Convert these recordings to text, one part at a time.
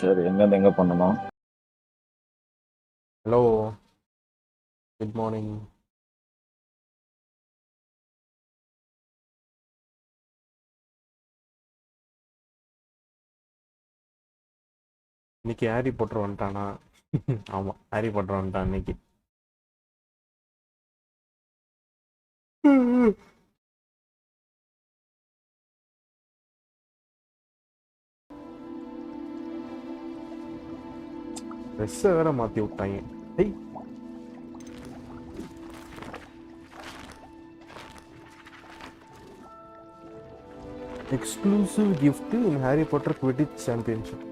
சரி, எங்கேருந்து எங்கே பண்ணணும்? Hello, good morning. இன்னைக்கு ஹாரி பாட்டர் வந்துட்டானா? ஆமாம், ஹாரி பாட்டர் வந்துட்டான் இன்னைக்கு. ட்ரெஸ்ஸை வேற மாற்றி விட்டாங்க. Exclusive gift in Harry Potter quidditch championship.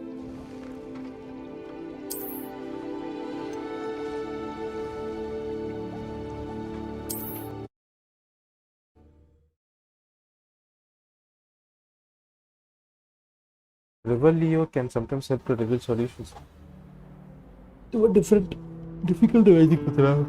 Revelio can sometimes help to reveal solutions to a difficult magic puzzle.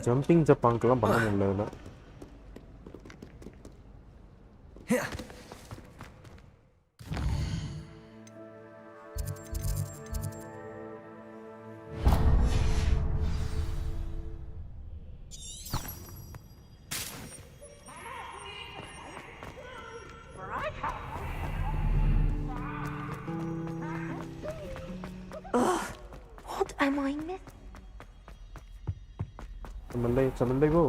Jumping ஜப்பாங்கெல்லாம் பண்ண முடியல. What am I missing? Someday go.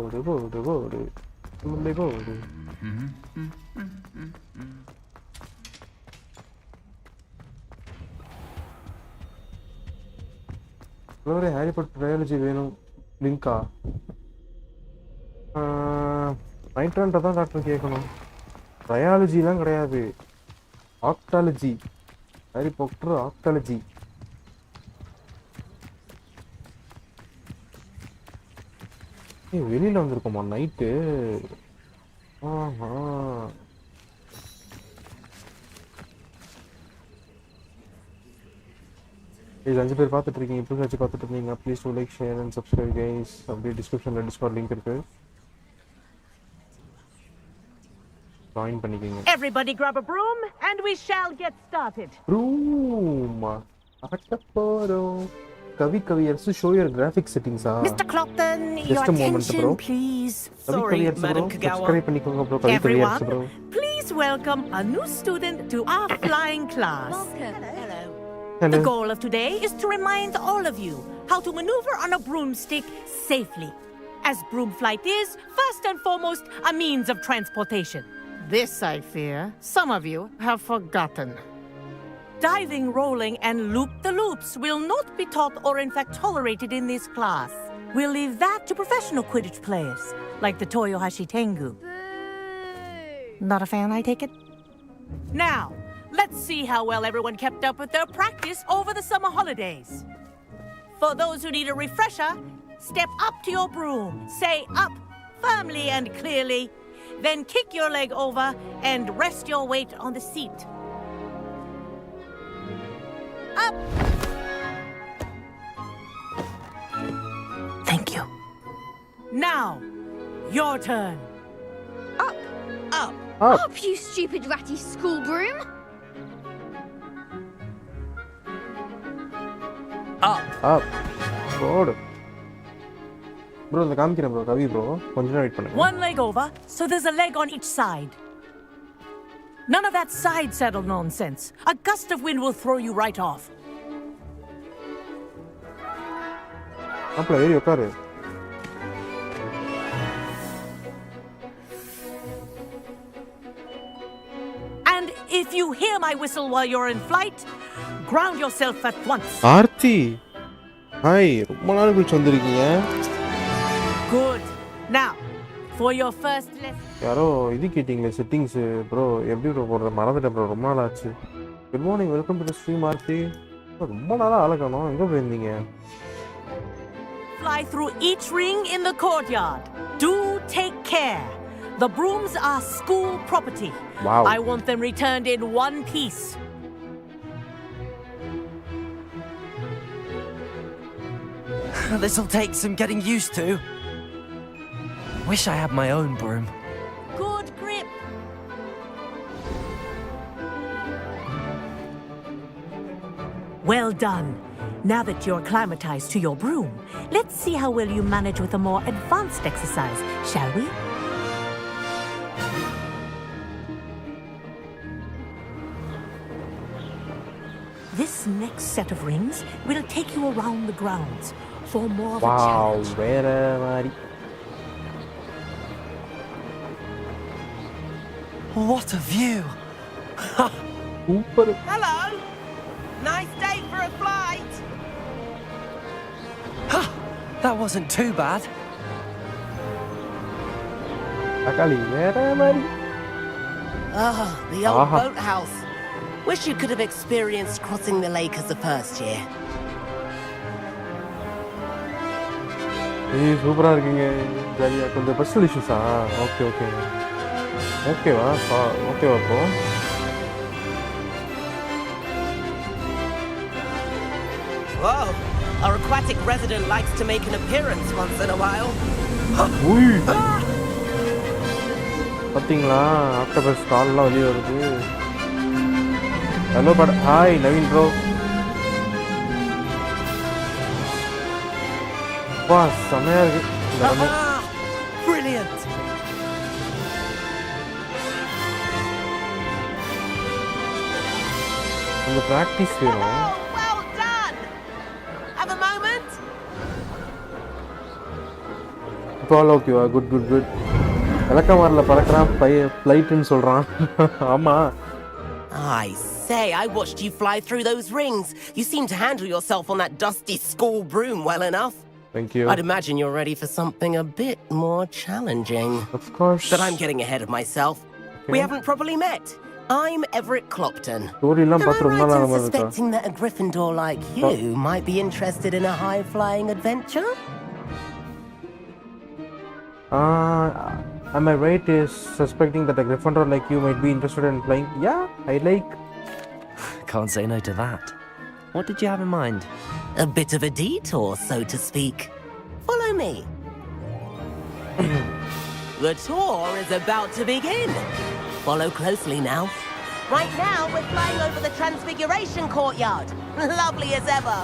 Someday go. Harry Potter trilogy வேணும். லிங்கா நைட்ரன்ட்ட தான் doctor கேட்கணும். ட்ரையாலஜிலாம் கிடையாது, ஆக்டாலஜி. Harry Potter ஆக்டாலஜி. வெளியில் வந்திருக்கோமா night? ஆஹா, இது 5 பேர் பார்த்துட்டு இருக்கீங்க. இப்போ வச்சு பார்த்துட்டு இருந்தீங்க. Please do like, share and subscribe guys. அப்படியே டிஸ்கிரிப்ஷனில் டிஸ்கார்ட் லிங்க் இருக்கு, ஜாயின் பண்ணிக்கோங்க. Everybody grab a broom and we shall get started. Broom. அட்டப்போறோம். Kaviyarasu, show your graphic settings. Mr. Clopton, Just your a moment, attention, bro. please. Sorry, Madam Kagawa. subscribe பண்ணிக்கோங்க bro. Kaviyarasu bro. Please welcome a new student to our flying class. Hello. The goal of today is to remind all of you how to maneuver on a broomstick safely, as broom flight is, first and foremost, a means of transportation. This, I fear, some of you have forgotten. Diving, rolling, and loop-the-loops will not be taught or in fact tolerated in this class. We'll leave that to professional Quidditch players, like the Toyohashi Tengu. Not a fan, I take it? Now, let's see how well everyone kept up with their practice over the summer holidays. For those who need a refresher, step up to your broom, say up firmly and clearly, then kick your leg over and rest your weight on the seat. Up! Thank you. Now, your turn. Up, Up. up, you stupid ratty school broom. Up. போடு bro. இந்த காமிக்கிறேன் bro. கவி bro, கொஞ்ச நேரம் wait பண்ணுங்க. One leg over, so there's a leg on each side. None of that side saddle nonsense. A gust of wind will throw you right off. அப்பல ஏறி உட்காரு. And if you hear my whistle while you're in flight, ground yourself at once. Aarti, hi, ரொம்ப நாள் கழிச்சு வந்திருக்கீங்க. Good. Now, for your first lesson. யாரோ இது கேட்டிங்களே செட்டிங்ஸ் ப்ரோ, எப்படி ப்ரோ போடுற? மறந்துட்டேன் ப்ரோ, ரொம்ப நாள் ஆச்சு. Good morning, welcome to the stream Aarthi. ரொம்ப நாளாக ஆளை காணோம், எங்கே போயிருந்தீங்க? Fly through each ring in the courtyard. Do take care. The brooms are school property. Wow. I want them returned in one piece. This'll take some getting used to. Wish I had my own broom. Good grip. Well done. Now that you're acclimatized to your broom, let's see how well you manage with a more advanced exercise, shall we? This next set of rings will take you around the grounds for more of a Wow, challenge. வேற மாதிரி. What a view! Super. Hello. Nice day for a flight. That wasn't too bad. தக்காளி வேற மாதிரி. Oh, the old Aha. boathouse. Wish you could have experienced crossing the lake as a first year. ஏய் சூப்பரா இருக்கீங்க. ஜாலியா கொஞ்சம் personal இஷ்யூஸா? Okay okay. ஓகேவா? ஓகேவா இப்போ? Whoa. Our aquatic resident likes to make an appearance once in a while. உய். பாத்தீங்களா? ஆக்டோபஸ் கால்லாம் வெளிய வருது. Hello hi Naveen bro. வா செமையா இருக்கு. இந்த ரம்மி. Brilliant! கொஞ்சம் ப்ராக்டிஸ் வேணும். Oh, well done. Have a moment. இப்போ ஓகேவா? Good good good. விளக்கமாரில் பறக்கிறான் ஃப்ளைட்டுன்னு சொல்கிறான். ஆமாம். I say, I watched you fly through those rings. You seem to handle yourself on that dusty school broom well enough. Thank you. I'd imagine you're ready for something a bit more challenging. Of course. But I'm getting ahead of myself. We haven't properly met. I'm Everett Clopton. ஸ்டோரிலாம் Am I பார்த்து ரொம்ப right நாள் in மாதிரி இருக்கா? suspecting that a Gryffindor like you might be interested in a high-flying adventure? Am I right is suspecting that a Gryffindor like you might be interested in flying? Yeah, I like. Can't say no to that. What did you have in mind? A bit of a detour, so to speak. Follow me. The tour is about to begin. Follow closely now. Right now, we're flying over the Transfiguration Courtyard. Lovely as ever.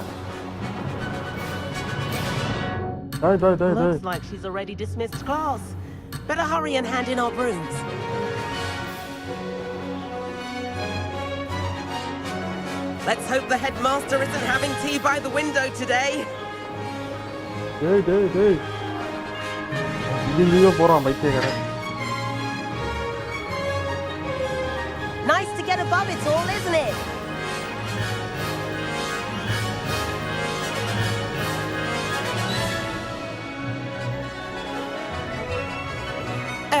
Die. Looks like she's already dismissed class. Better hurry and hand in our brooms. Let's hope the headmaster isn't having tea by the window today. டேய். இங்க போறான் பைத்தியக்காரன். Nice to get above it all, isn't it?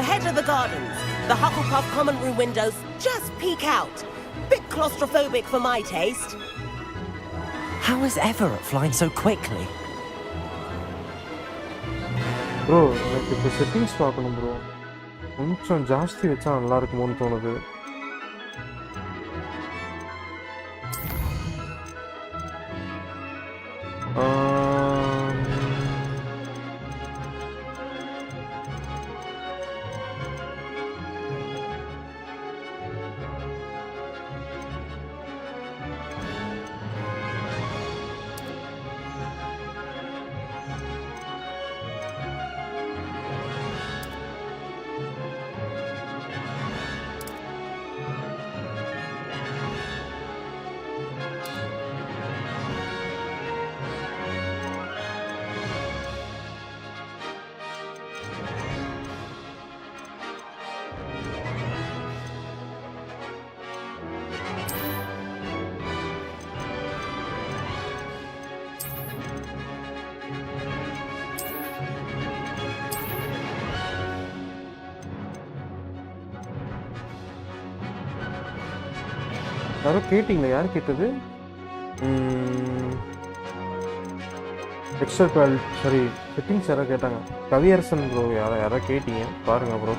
Ahead of the gardens, the Hufflepuff common room windows just peek out. Bit claustrophobic for my taste. How is Everett flying so quickly? Bro எனக்கு இப்போ settings பார்க்கணும் bro. கொஞ்சம் ஜாஸ்தி வச்சா நல்லா இருக்குமோன்னு தோணுது. யாரோ கேட்டிங்களா? யார் கேட்டது? எக்ஸ்ட்ரா குவாலிட்டி சாரி செட்டிங்ஸ் யாரோ கேட்டாங்க. கவியரசன் ப்ரோ யாரோ கேட்டீங்க பாருங்க bro.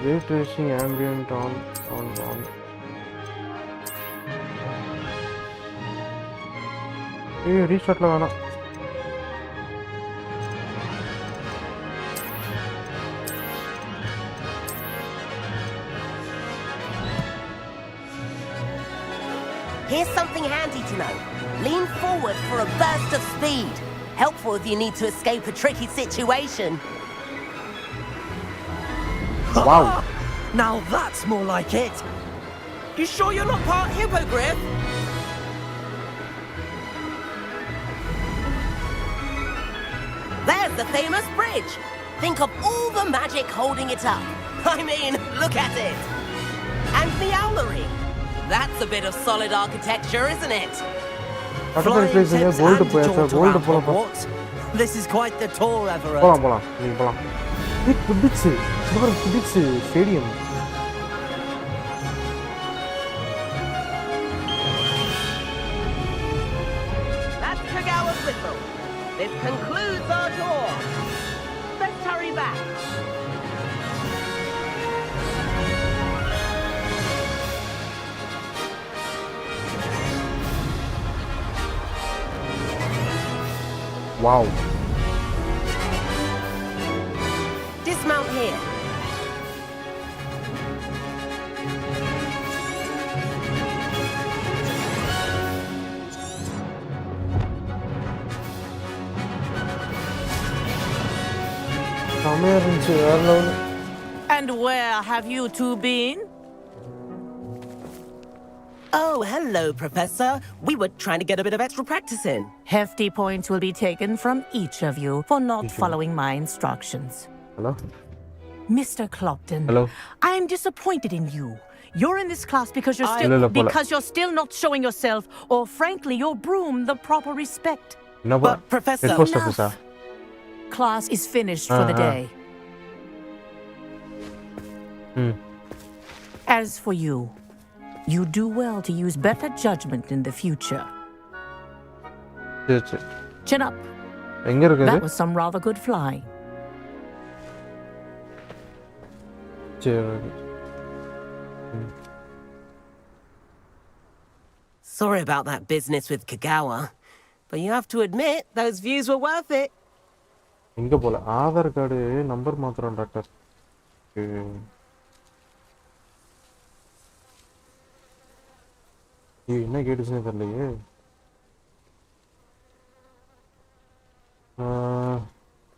ray tracing ambient on. ஏய் ரீஸ்டார்ட்ல வேணாம். Here's something handy to know. Lean forward for a burst of speed. Helpful if you need to escape a tricky situation. Wow. Now that's more like it. You sure you're not part hippogriff? There's the famous bridge. Think of all the magic holding it up. I mean, look at it. And the owlery. That's a bit of solid architecture, isn't it? Flying place tips gold and போயாச்சா jaunt gold around போலாம் Hogwarts. This is quite the tour, Everett. போலாம் நீங்க போலாம். ஏய் குடிச்சு super குடிச்சு stadium. That's Kagawa's whistle. This concludes our tour. Let's hurry back. Wow. Dismount here. செமையா இருந்துச்சு வேற level. And where have you two been? Oh, hello, Professor. We were trying to get a bit of extra practice in. Hefty points will be taken from each of you for not following my instructions. Hello. Mr. Clopton, Hello. I am disappointed in you. You're in this class because இல்ல, இல்ல, போல. you're still not showing yourself, or frankly, your broom the proper respect. என்ன But, Professor, Head post office. Class is finished for the day. As for you, you do well to use better judgment in the future. சரி. Chin up. எங்க இருக்குது? That was some rather good flying. சரி. sorry about that business with Kagawa, but you have to admit those views were worth it. எங்க போல Aadhaar card number மாத்திரம் doctor. என்ன கேட்டுச்சுன்னு தெரியலையே.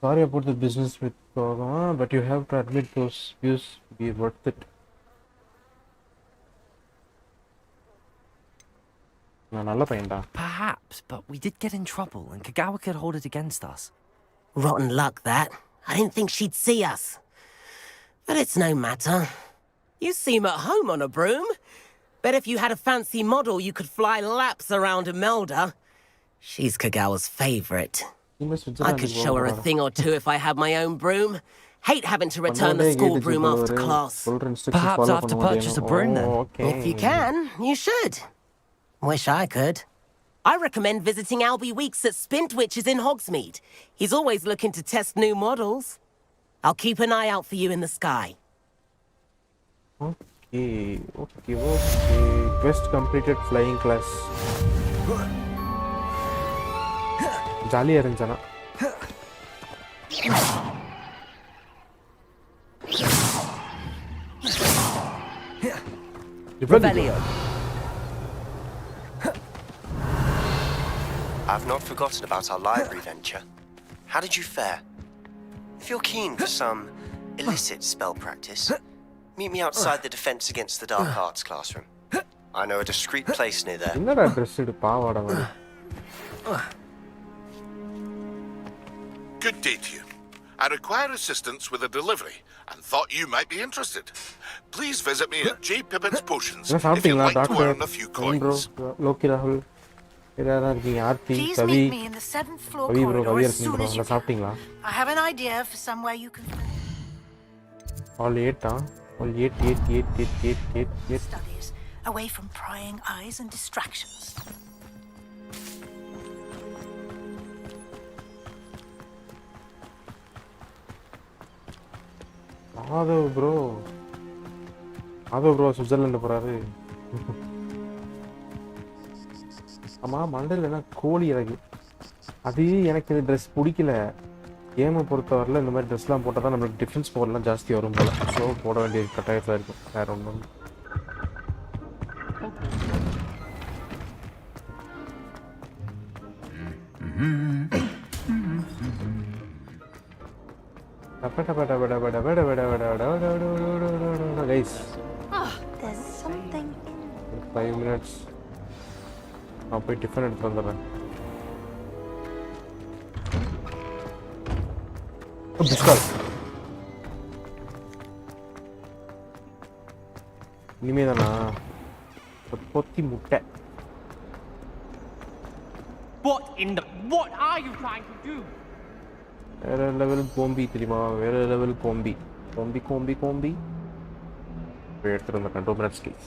Sorry about the business with Kogama, but you have to admit those views be worth it. நான் நல்ல பையன்டா. Perhaps, but we did get in trouble, and Kagawa could hold it against us. Rotten luck, that. I didn't think she'd see us. But it's no matter. You seem at home on a broom. Bet if you had a fancy model, you could fly laps around Imelda. She's Kagawa's favorite. I could show her a thing or two if I had my own broom. Hate having to return the school broom after class. Perhaps I have to purchase a broom then. If you can, you should. Wish I could. I recommend visiting Albie Weeks at Spintwitches in Hogsmeade. He's always looking to test new models. I'll keep an eye out for you in the sky. Okay. Quest completed flying class. ஜாலியா இருந்துச்சனா. Revelio. I've not forgotten about our library venture. How did you fare? If you're keen for some illicit spell practice, meet me outside the Defense Against the Dark Arts classroom. I know a discreet place near there. என்னடா Dress இது பாவாடை மாதிரி. Good day to you. I require assistance with a delivery and thought you might be interested. Please visit me at J. Pippin's Potions என்ன if you'd சாப்பிட்டீங்களா like to doctor? earn a few coins. Loki ராகுல். யாரா இருக்கீங்க? Aarthi, Please Kavi. meet me in the 7th floor Kavi bro corridor Kavi as இருக்கீங்க soon bro. as you நல்லா can. சாப்பிட்டீங்களா? I have an idea for somewhere you can All 8 All 8. studies away from prying eyes and distractions. Aadhav bro அது bro Switzerland போகிறாரு. ஆமாம் மண்டல் என்ன கோழி இறகு. அது எனக்கு இந்த ட்ரெஸ் பிடிக்கல. கேமை பொறுத்தவரையில் இந்த மாதிரி ட்ரெஸ்லாம் போட்டால் தான் நம்மளுக்கு டிஃபென்ஸ் பவர்லாம் ஜாஸ்தி வரும் போல். ஸோ போட வேண்டிய கட்டாயத்தில் இருக்கும். வேறு ஒன்றும் guys There's something in 5 minutes. நான் போய் டிஃபன் எடுத்து வந்துடுறேன். இனிமே தானா பொத்தி முட்டை. What are you trying to do? வேற லெவல் கோம்பி தெரியுமா? வேற லெவல் கோம்பி கோம்பி கோம்பி கோம்பி போய் எடுத்துட்டு வந்தேன் 2 minutes please.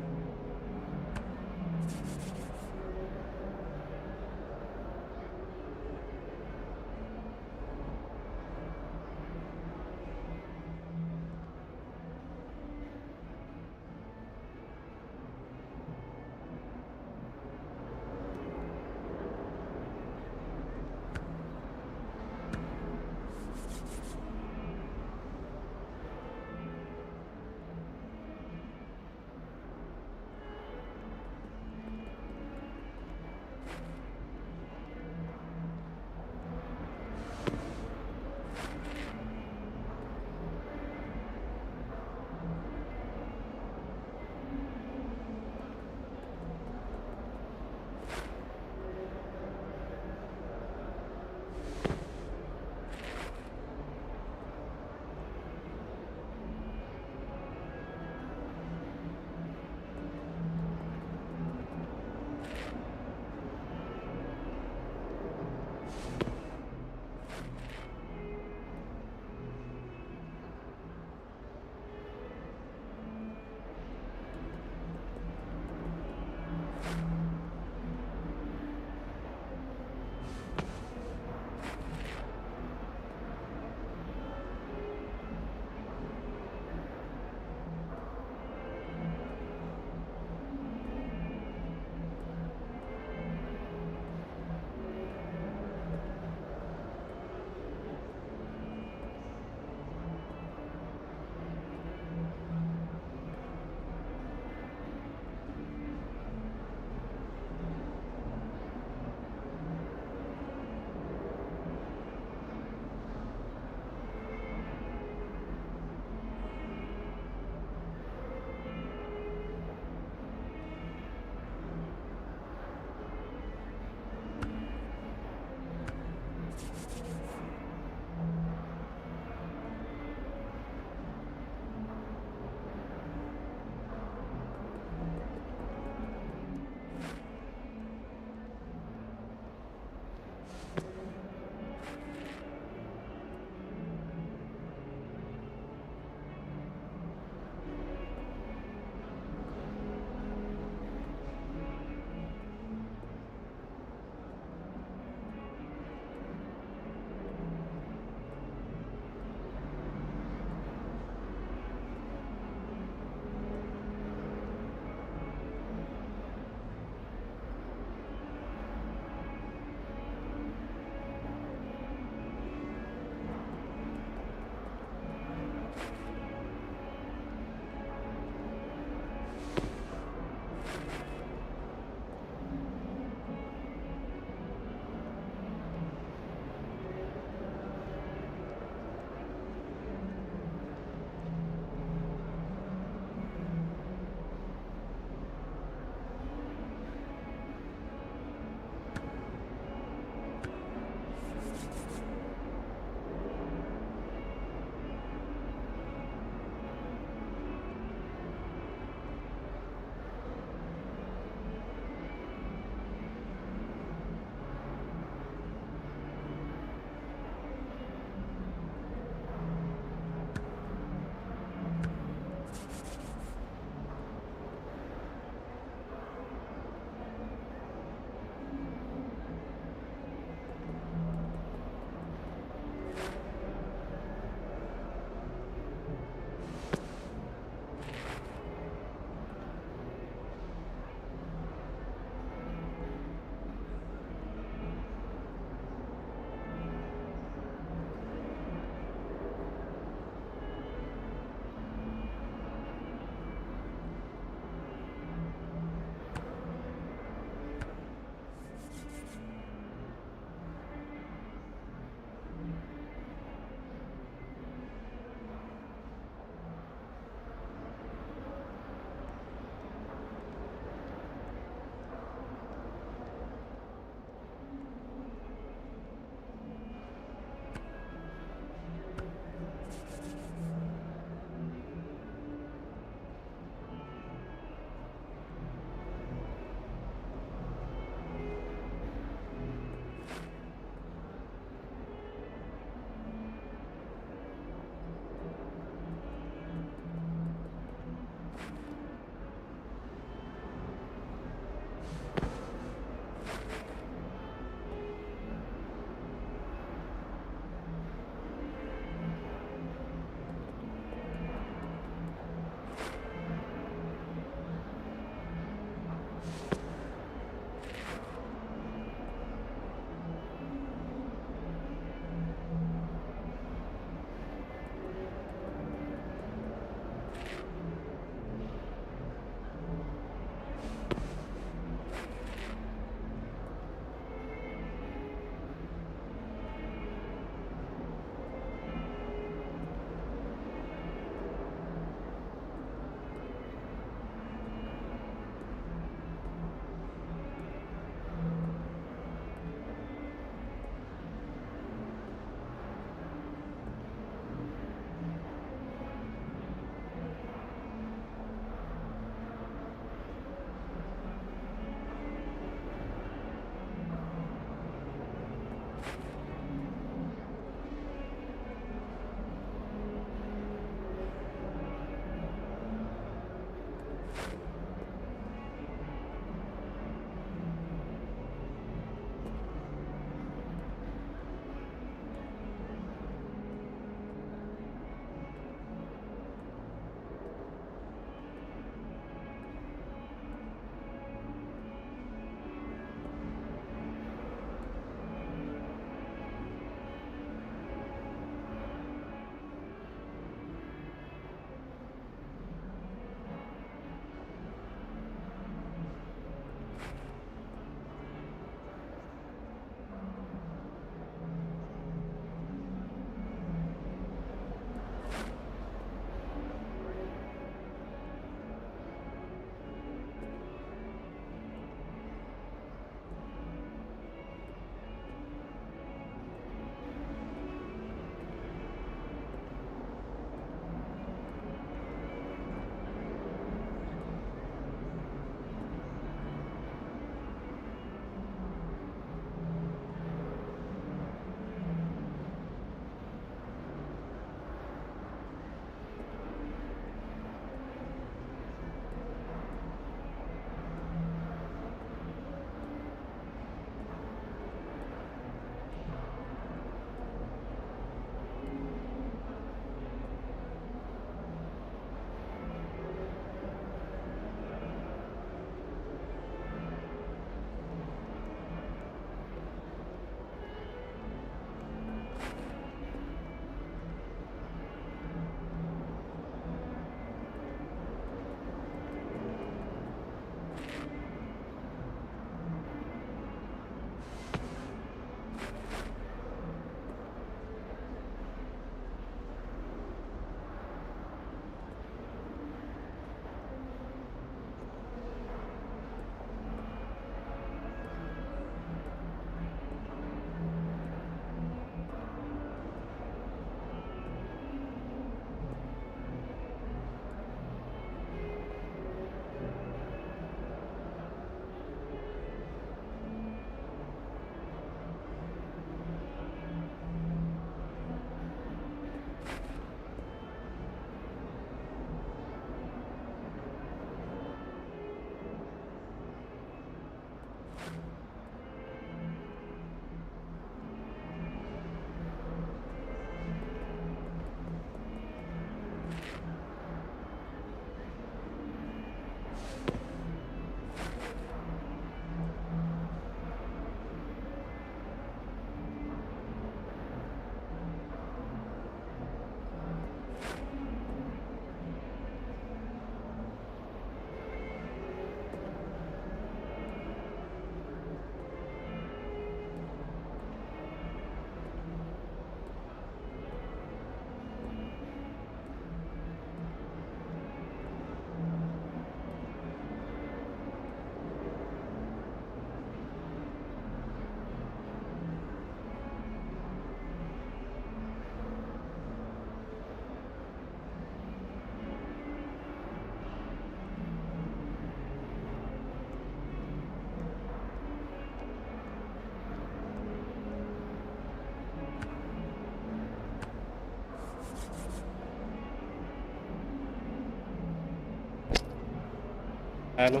Hello.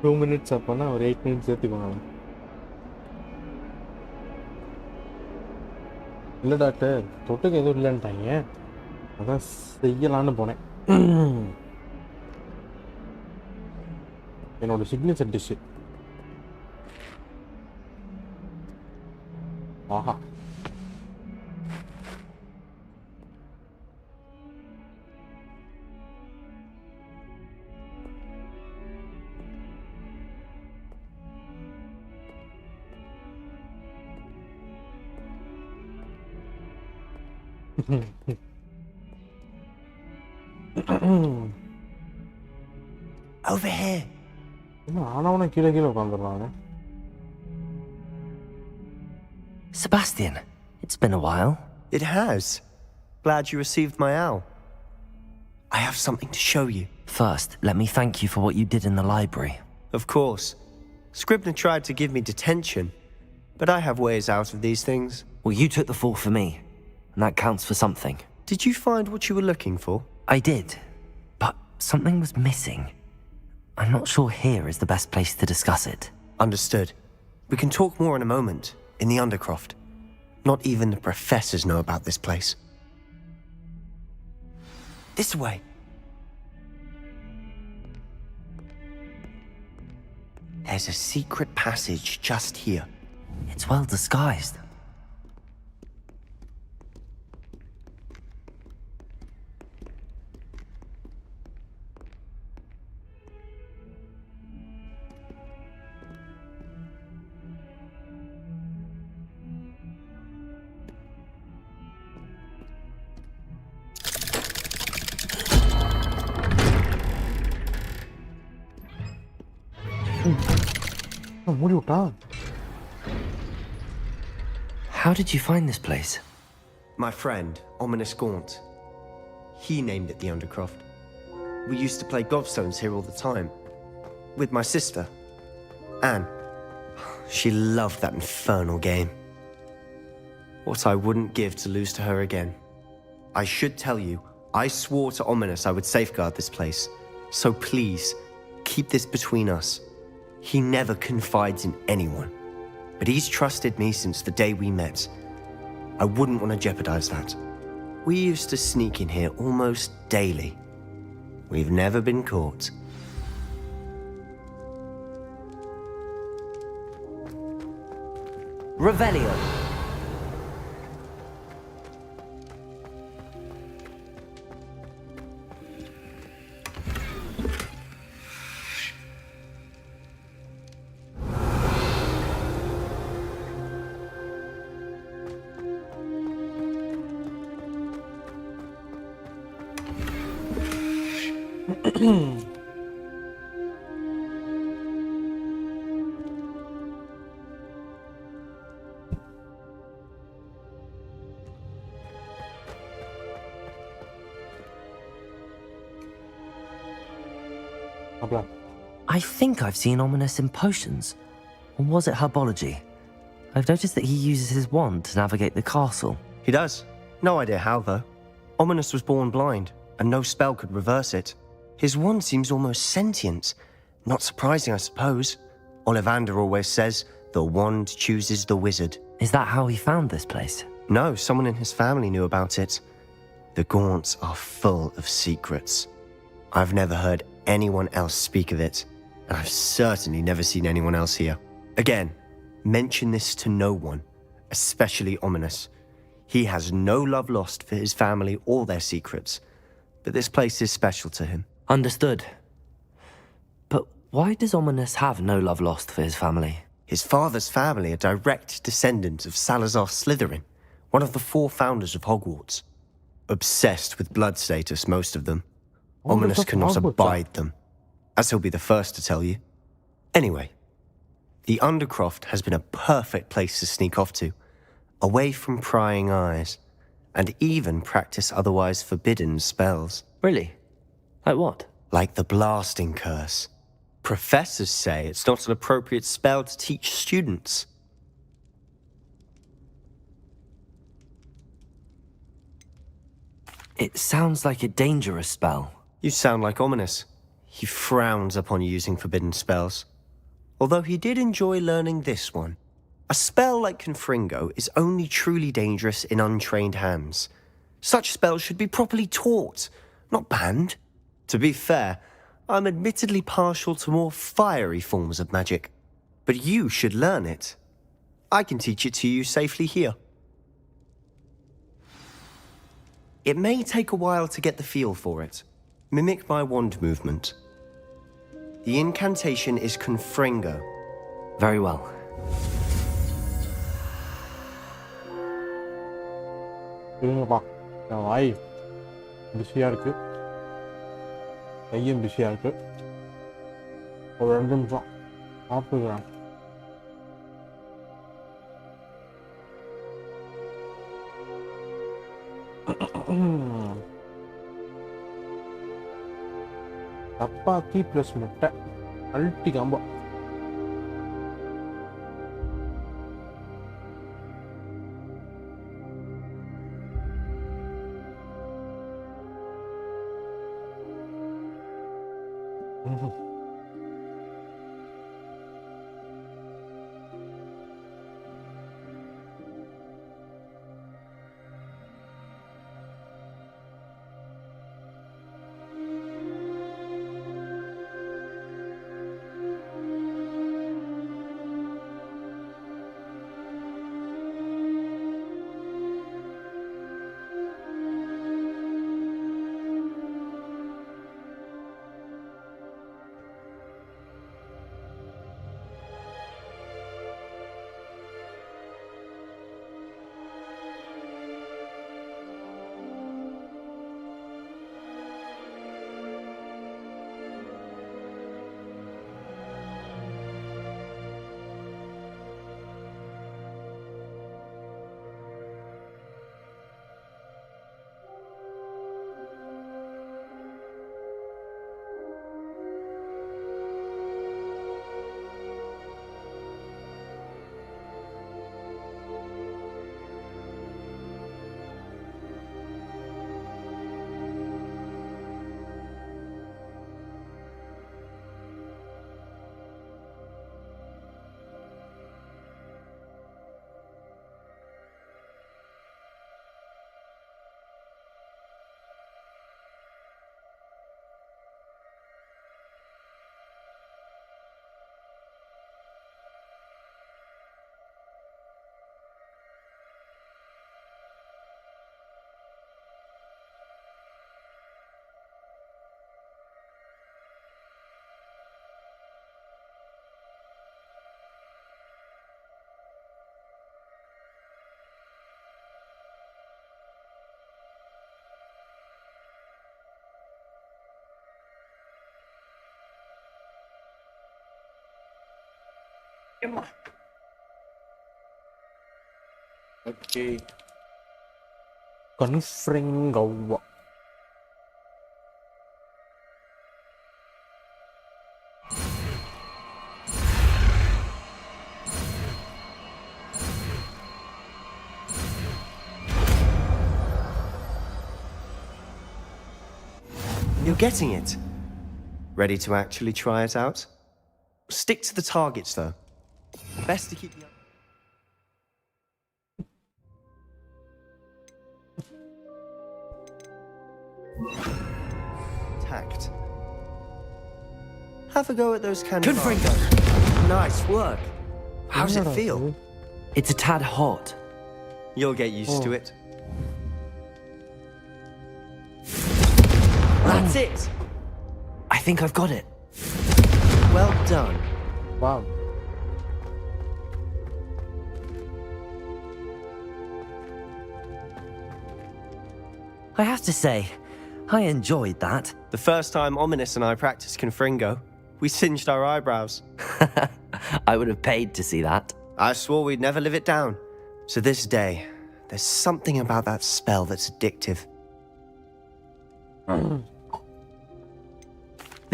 Two minutes அப்போனா ஒரு 8 minutes சேர்த்துக்கோங்க. இல்லை டாக்டர், தொட்டுக்கு எதுவும் இல்லைன்ட்டாங்க, அதான் செய்யலான்னு போனேன். என்னோட சிக்னேச்சர் டிஷ்ஷு. ஆஹா. Over here. என்ன ஆனவனை கீழே கீழே உட்காந்துடுறாங்க. Sebastian, it's been a while. It has. Glad you received my owl. I have something to show you. First, let me thank you for what you did in the library. Of course. Scribner tried to give me detention, but I have ways out of these things. Well, you took the fall for me, and that counts for something. Did you find what you were looking for? I did, but something was missing. I'm not sure here is the best place to discuss it. Understood. We can talk more in a moment, in the Undercroft. Not even the professors know about this place. This way. There's a secret passage just here. It's well disguised. மூடி விட்டா. How did you find this place? My friend, Ominous Gaunt. He named it the Undercroft. We used to play gobstones here all the time. With my sister, Anne. She loved that infernal game. What I wouldn't give to lose to her again. I should tell you, I swore to Ominous I would safeguard this place. So please, keep this between us. He never confides in anyone. But he's trusted me since the day we met. I wouldn't want to jeopardize that. We used to sneak in here almost daily. We've never been caught. Revelio. I think I've seen Ominous in potions. Or was it herbology? I've noticed that he uses his wand to navigate the castle. He does. No idea how, though. Ominous was born blind, and no spell could reverse it. His wand seems almost sentient. Not surprising, I suppose. Ollivander always says, the wand chooses the wizard. Is that how he found this place? No, someone in his family knew about it. The Gaunts are full of secrets. I've never heard anyone else speak of it, and I've certainly never seen anyone else here. Again, mention this to no one, especially Ominous. He has no love lost for his family or their secrets, but this place is special to him. Understood. But why does Ominous have no love lost for his family? His father's family are direct descendants of Salazar Slytherin, one of the 4 founders of Hogwarts. Obsessed with blood status, most of them. Ominous cannot abide them, as he'll be the first to tell you. Anyway, the Undercroft has been a perfect place to sneak off to, away from prying eyes, and even practice otherwise forbidden spells. Really? Like what? Like the blasting curse. Professors say it's not an appropriate spell to teach students. It sounds like a dangerous spell. You sound like Ominous. He frowns upon using forbidden spells. Although he did enjoy learning this one. A spell like Confringo is only truly dangerous in untrained hands. Such spells should be properly taught, not banned. To be fair, I'm admittedly partial to more fiery forms of magic. But you should learn it. I can teach it to you safely here. It may take a while to get the feel for it. Mimic my wand movement. The incantation is Confringo. Very well. இருங்கப்பா என் வாய் பிஸியாக இருக்கு, கையும் பிஸியாக இருக்கு. ஒரு 2 நிமிஷம் சாப்பிட்டுக்கிறேன். சப்பாத்தி ப்ளஸ் முட்டை அல்டி combo. Okay, Confringo. You're getting it. Ready to actually try it out? Stick to the targets, though. Best to keep the... Tact. Have a go at those candles. Confringo! Nice work. How's it feel? It's a tad hot. You'll get used to it. That's it! I think I've got it. Well done. Wow. I have to say, I enjoyed that. The first time Ominous and I practiced Confringo, we singed our eyebrows. I would have paid to see that. I swore we'd never live it down. So this day, there's something about that spell that's addictive.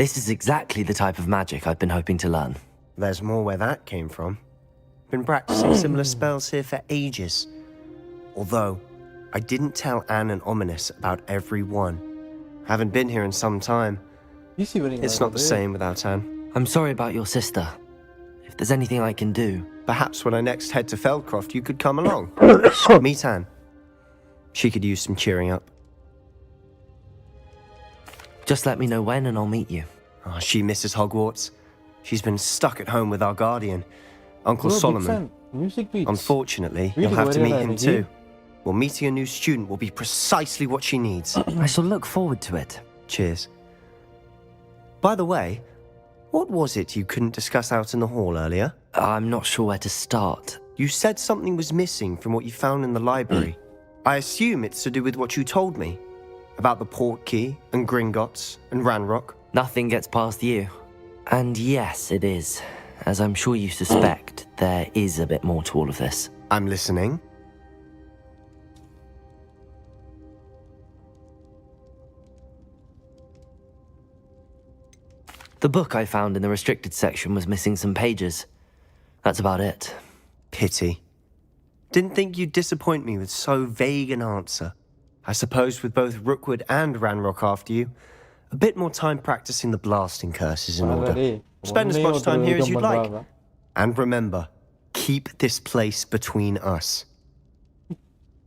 This is exactly the type of magic I've been hoping to learn. There's more where that came from. Been practicing similar spells here for ages. Although, I didn't tell Anne and Ominous about every one. Haven't been here in some time. Easy winning. It's not the same without Anne. I'm sorry about your sister. If there's anything I can do... Perhaps when I next head to Feldcroft, you could come along. Meet Anne. She could use some cheering up. Just let me know when and I'll meet you. Oh, she misses Hogwarts. She's been stuck at home with our guardian, Uncle Solomon. Music beats. Unfortunately, you'll have to meet him too. Well, meeting a new student will be precisely what she needs. I shall look forward to it. Cheers. By the way, what was it you couldn't discuss out in the hall earlier? I'm not sure where to start. You said something was missing from what you found in the library. I assume it's to do with what you told me. About the port key, and Gringotts, and Ranrock. Nothing gets past you. And yes, it is. As I'm sure you suspect, there is a bit more to all of this. I'm listening. The book I found in the restricted section was missing some pages. That's about it. Pity. Didn't think you'd disappoint me with so vague an answer. I suppose with both Rookwood and Ranrock after you, a bit more time practicing the blasting curse is in order. Spend as much time here as you'd like. And remember, keep this place between us.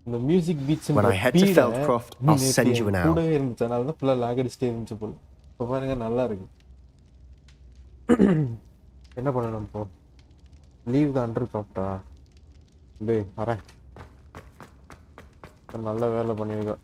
The music beats. When I head to Feldcroft, I'll send you an owl. என்ன பண்ணணும் இப்போ? Leave the அண்டர்கிராஃப்டா? டேய் வரேன். நல்ல வேலை பண்ணிருக்க.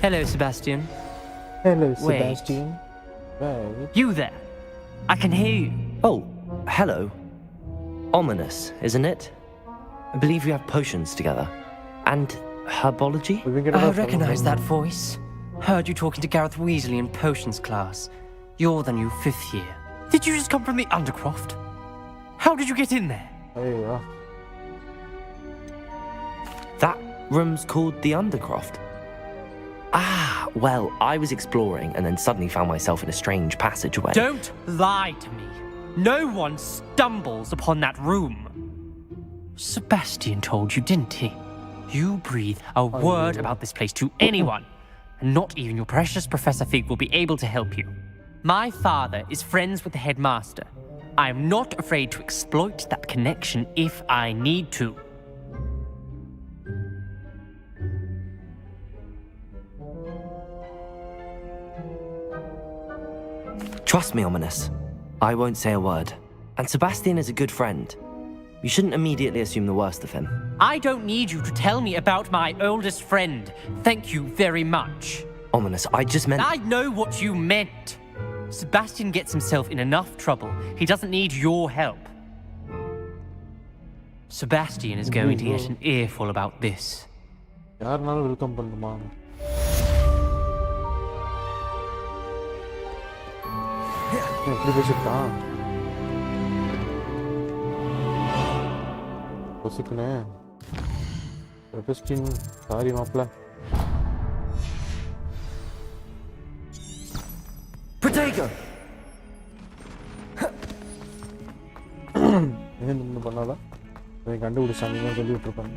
Hello, Sebastian. Hello, Wait. Sebastian. Wait. You there? I can hear you. Oh, hello. Ominous, isn't it? I believe we have potions together. And herbology? I recognize that voice. Heard you talking to Gareth Weasley in potions class. You're the new 5th year. Did you just come from the Undercroft? How did you get in there? Hey, That room's called the Undercroft. Ah, well, I was exploring and then suddenly found myself in a strange passageway. Don't lie to me. No one stumbles upon that room. Sebastian told you, didn't he? You breathe a word about this place to anyone, and not even your precious Professor Fig will be able to help you. My father is friends with the headmaster. I am not afraid to exploit that connection if I need to. Trust me, Ominous. I won't say a word. And Sebastian is a good friend. You shouldn't immediately assume the worst of him. I don't need you to tell me about my oldest friend. Thank you very much. Ominous, I just meant... I know what you meant. Sebastian gets himself in enough trouble. He doesn't need your help. Sebastian is going to get an earful about this. யாருனாலும் welcome பண்ணுமா? எப்படி பேசிட்டான்? பொசிக்கனே. Sebastian, sorry மாப்ள. Protego! ஏன் ஒன்றும் பண்ணால? அதை கண்டுபிடிச்சாங்க சொல்லிட்டு இருப்பாங்க.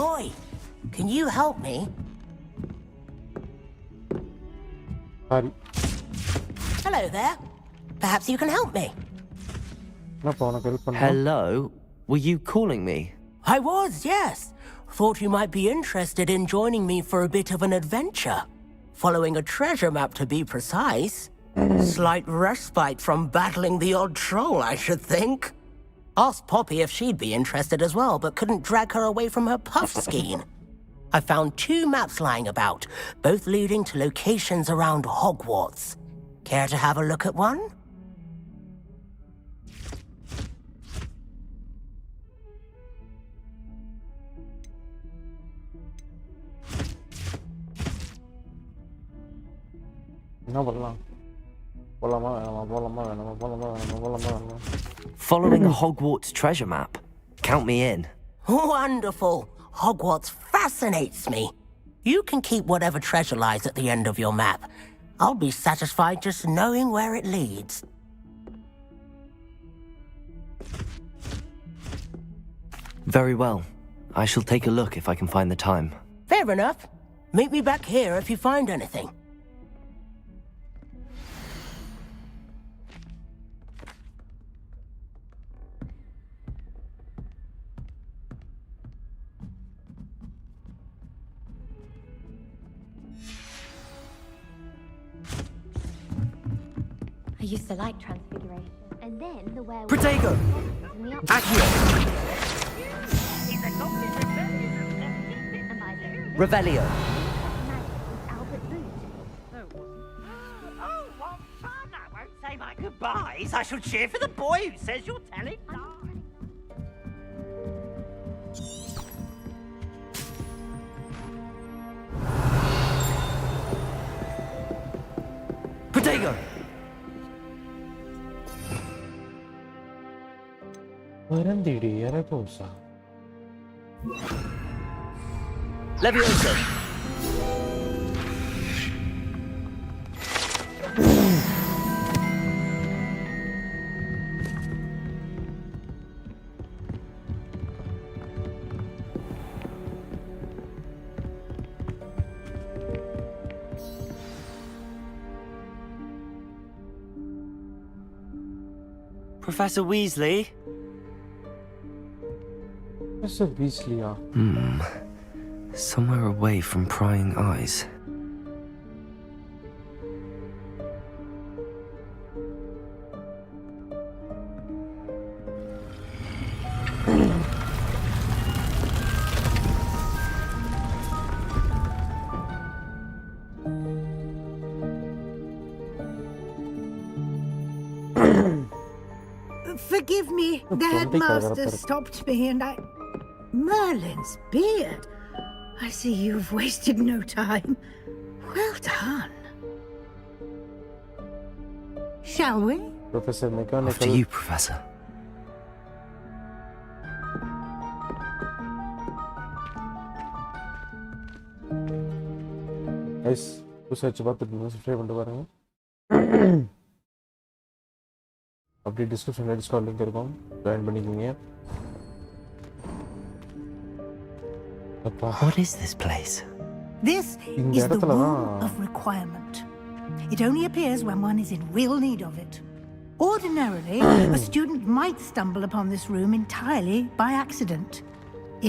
Oi, can you help me? Sorry. Hello there. Perhaps you can help me. என்னப்பா உனக்கு ஹெல்ப் பண்ணா? Hello? Were you calling me? I was, yes. Thought you might be interested in joining me for a bit of an adventure. Following a treasure map, to be precise. Slight respite from battling the odd troll, I should think. Asked Poppy if she'd be interested as well, but couldn't drag her away from her puff skein. I found 2 maps lying about, both leading to locations around Hogwarts. Care to have a look at one? என்ன பண்ணலாம்? போலாமா வேணாமா? போலாமா வேணாமா? போலாமா வேணாமா? போலாமா வேணாமா? Following a Hogwarts treasure map. Count me in. Wonderful. Hogwarts fascinates me. You can keep whatever treasure lies at the end of your map. I'll be satisfied just knowing where it leads. Very well. I shall take a look if I can find the time. Fair enough. Meet me back here if you find anything. I used to like transfiguration. And then the werewolf. Protego! And the Accio! and by then, Revelio! Albert Boot. Oh, what fun! I won't say my goodbyes. I shall cheer for the boy who says you're telling lies. Protego! வரந்திடி இறக்கோசா. Levioso! Professor Weasley? Professor Weasley-ஆ? Somewhere away from prying eyes. Forgive me, the headmaster stopped me and I... Merlin's beard. I see you've wasted no time. Well done. Shall we? Professor After Mechanical. you, Professor. Guys, புதுசாச்சு பார்த்துட்டு subscribe பண்ணிட்டு பாருங்க. அப்படியே டிஸ்கிரிப்ஷன்ல discount link இருக்கும், join பண்ணிக்கோங்க. What is this place? This is the rule of requirement. It only appears when one is in real need of it. Ordinarily, a student might stumble upon this room entirely by accident,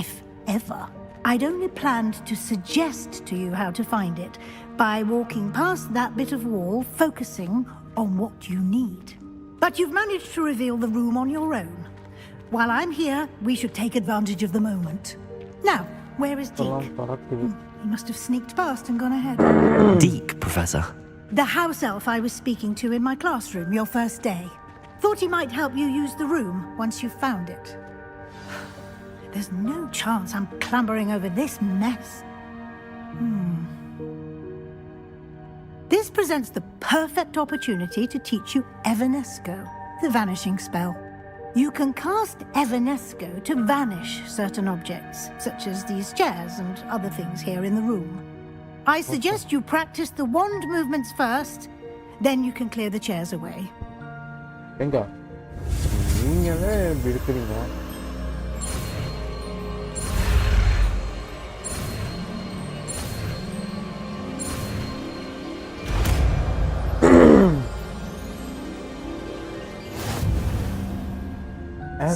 if ever. I'd only planned to suggest to you how to find it by walking past that bit of wall, focusing on what you need. But you've managed to reveal the room on your own. While I'm here, we should take advantage of the moment. Now, where is Deke? He must have sneaked past and gone ahead. Deke, Professor. The house elf I was speaking to in my classroom your first day. Thought he might help you use the room once you found it. There's no chance I'm clambering over this mess. This presents the perfect opportunity to teach you Evanesco, the vanishing spell. You can cast Evanesco to vanish certain objects, such as these chairs and other things here in the room. I suggest you practice the wand movements first, then you can clear the chairs away. எங்க நீங்களே இப்படி இருக்கிறீங்க?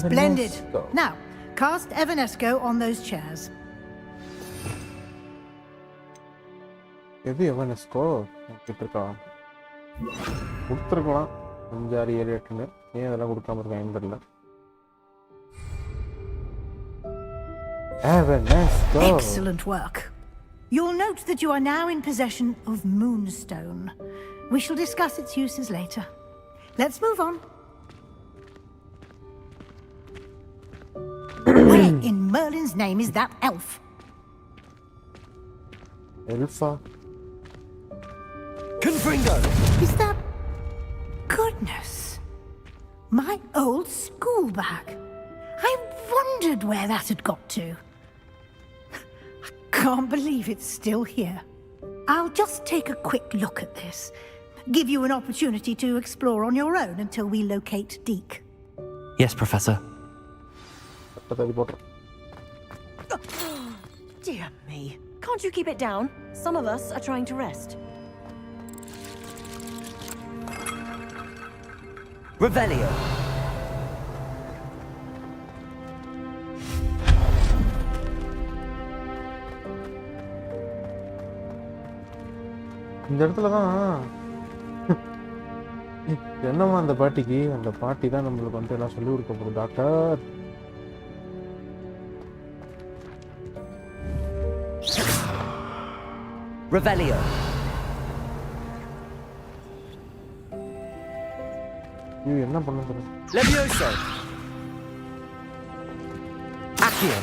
Splendid. Now, cast Evanesco on those chairs. எது எவனஸ்கோ கொடுத்துருக்கலாம், கொடுத்துருக்கலாம் 5 6 7 8ன்னு. ஏன் அதெல்லாம் கொடுக்காம இருக்காங்கன்னு தெரியல. Excellent work. You'll note that you are now in possession of Moonstone. We shall discuss its uses later. Let's move on. Where in Merlin's name is that elf? Elfa. Confirmed! Confringo! Is that... Goodness. My old school bag. I wondered where that had got to. I can't believe it's still here. I'll just take a quick look at this. Give you an opportunity to explore on your own until we locate Deke. Yes, Professor. Dear me. Can't you keep it down? Some of us are trying to rest. Revelio! இந்த இடத்துல தான் என்னமா அந்த பாட்டிக்கு அந்த பாட்டி தான் நம்மளுக்கு வந்து எல்லாம் சொல்லி கொடுக்க போகுது டாக்டர். Revelio! ஐயோ என்ன பண்ண சொல்றேன். Levioso! Accio!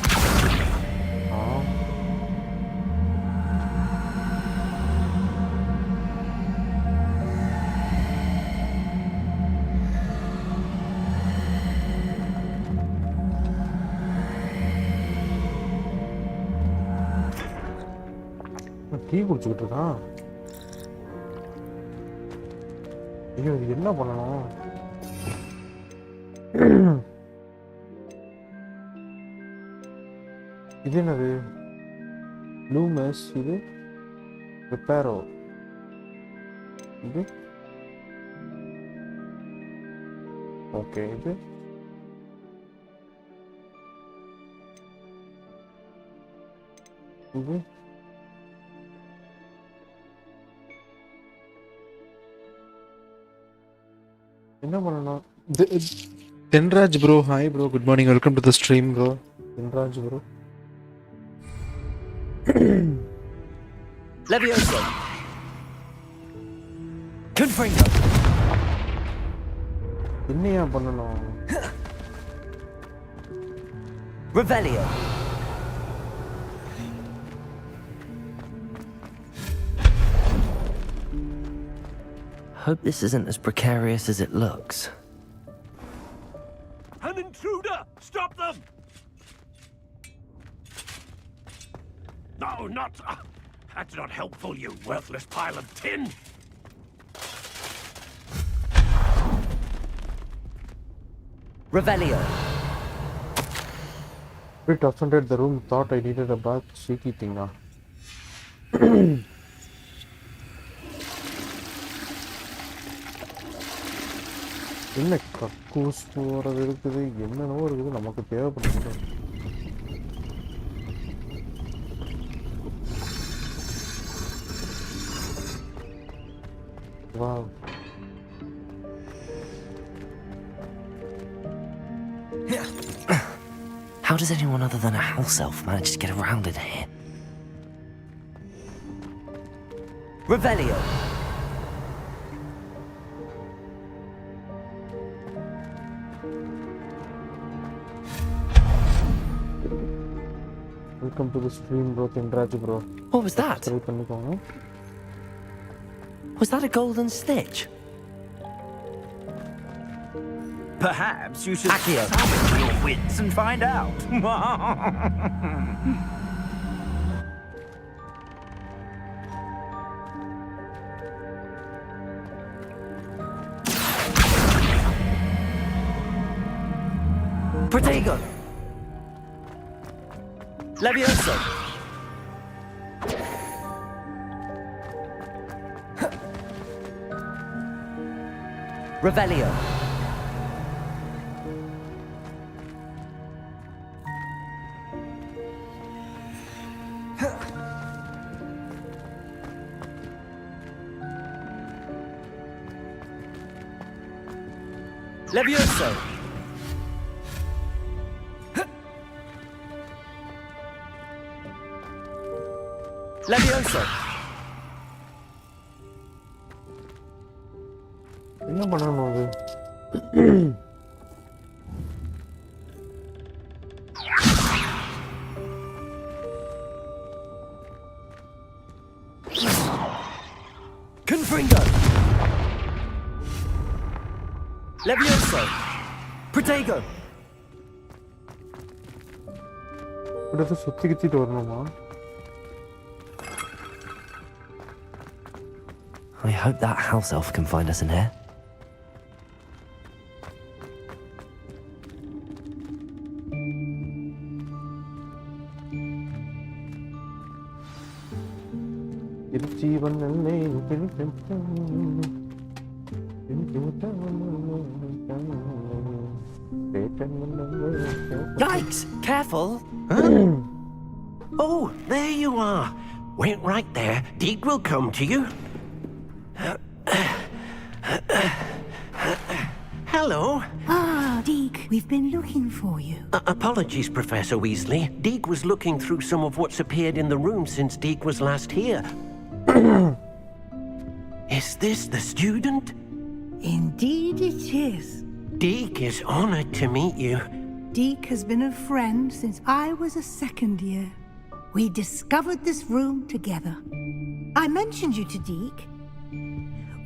டீ குடிச்சுக்கிட்டு இருக்கான். ஐயோ இது என்ன பண்ணணும். இது என்னது லூமஸ், இது ரிப்பேரோ, இது ஓகே, இது இது என்ன பண்ணணும். Thenraj bro, hi bro, good morning, welcome to the stream bro. Thenraj bro. Levioso! Confringo! என்னையா பண்ணணும். Revelio! Hope this isn't as precarious as it looks. An intruder! Stop them! No, not... that's not helpful, you worthless pile of tin! Revelio! It offended the room, thought I needed a bath, cheeky thing now. என்ன கக்கூஸ் போறது இருக்குது, என்னென்னவோ இருக்குது, நமக்கு தேவைப்படுது. Wow. How does anyone other than a house elf manage to get around in here? Revelio! Welcome to the stream bro, Indraj bro. What was that? Was that a golden stitch? Perhaps you should Accio. summon your wits and find out. Protego! Levioso! Revelio! Levioso! Levioso! என்ன பண்ணணும் அது? Confringo! Levioso! Protego! இடத்த சுற்றி கிச்சிட்டு வரணுமா? I hope that house elf can find us in here. Yikes! Careful! Oh, there you are. Wait right there. Deke will come to you. Hello. Ah, Deke, we've been looking for you. Apologies, Professor Weasley. Deke was looking through some of what's appeared in the room since Deke was last here. Is this the student? Indeed it is. Deke is honored to meet you. Deke has been a friend since I was a second year. We discovered this room together. I mentioned you to Deke.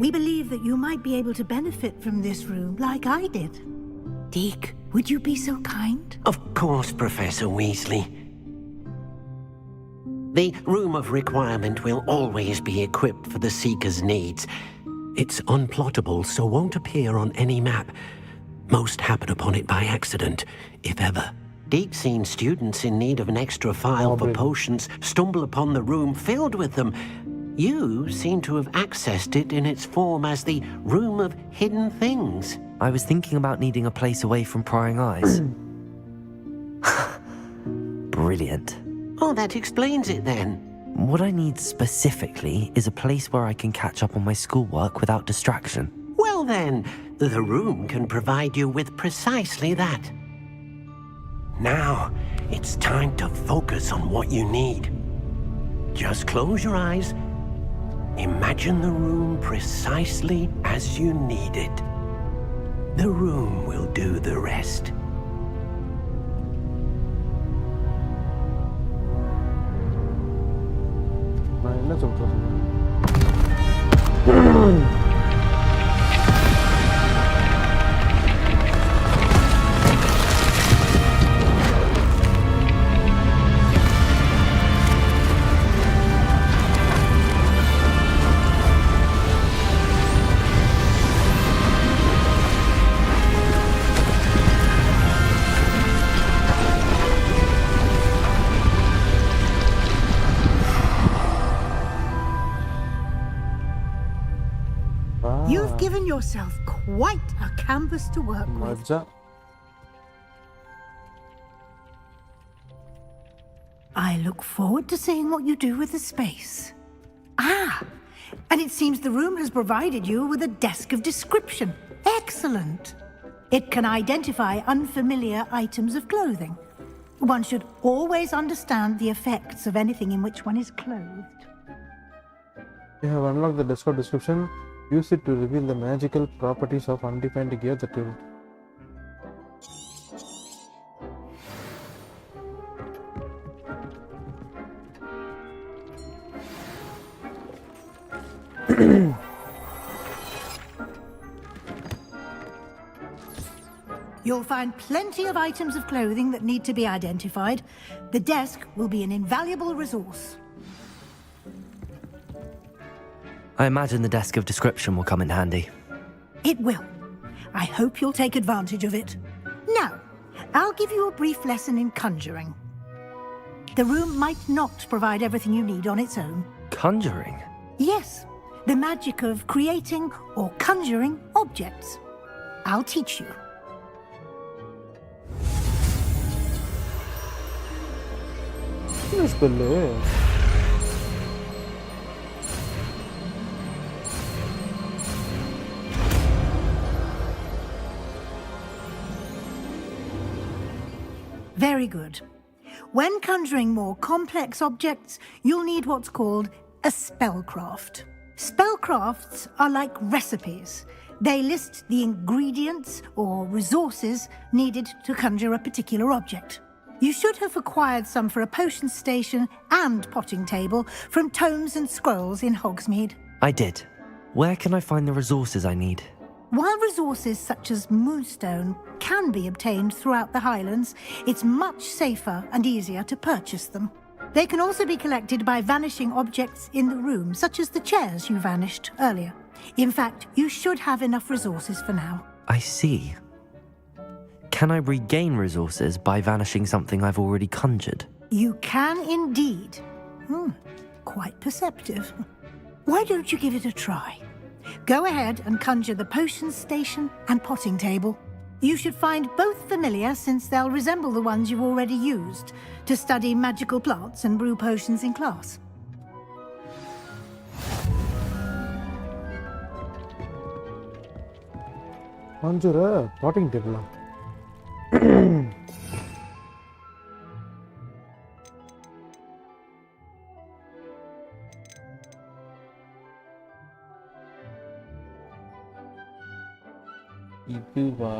We believe that you might be able to benefit from this room like I did. Deke, would you be so kind? Of course, Professor Weasley. The Room of Requirement will always be equipped for the Seeker's needs. It's unplottable, so won't appear on any map. Most happen upon it by accident, if ever. Deke's seen students in need of an extra file for potions stumble upon the room filled with them. You seem to have accessed it in its form as the Room of Hidden Things. I was thinking about needing a place away from prying eyes. Brilliant. Oh, that explains it then. What I need specifically is a place where I can catch up on my schoolwork without distraction. Well then, the room can provide you with precisely that. Now, it's time to focus on what you need. Just close your eyes. Imagine the room precisely as you need it. The room will do the rest. நான் என்ன சொல்றது? You've given yourself quite a canvas to work with. மஜா. I look forward to seeing what you do with the space. Ah, and it seems the room has provided you with a desk of description. Excellent. It can identify unfamiliar items of clothing. One should always understand the effects of anything in which one is clothed. You have unlocked the desk of description. Use it to reveal the magical properties of undefined gear that will. You'll find plenty of items of clothing that need to be identified. The desk will be an invaluable resource. I imagine the desk of description will come in handy. It will. I hope you'll take advantage of it. Now, I'll give you a brief lesson in conjuring. The room might not provide everything you need on its own. Conjuring? Yes, the magic of creating or conjuring objects. I'll teach you. என்ன spell? Very good. When conjuring more complex objects, you'll need what's called a spellcraft. Spellcrafts are like recipes. They list the ingredients or resources needed to conjure a particular object. You should have acquired some for a potion station and potting table from tomes and scrolls in Hogsmeade. I did. Where can I find the resources I need? While resources such as moonstone can be obtained throughout the Highlands, it's much safer and easier to purchase them. They can also be collected by vanishing objects in the room, such as the chairs you vanished earlier. In fact, you should have enough resources for now. I see. Can I regain resources by vanishing something I've already conjured? You can indeed. Quite perceptive. Why don't you give it a try? Go ahead and conjure the potions station and potting table. You should find both familiar, since they'll resemble the ones you've already used to study magical plants and brew potions in class. Conjure a potting table. இதுவா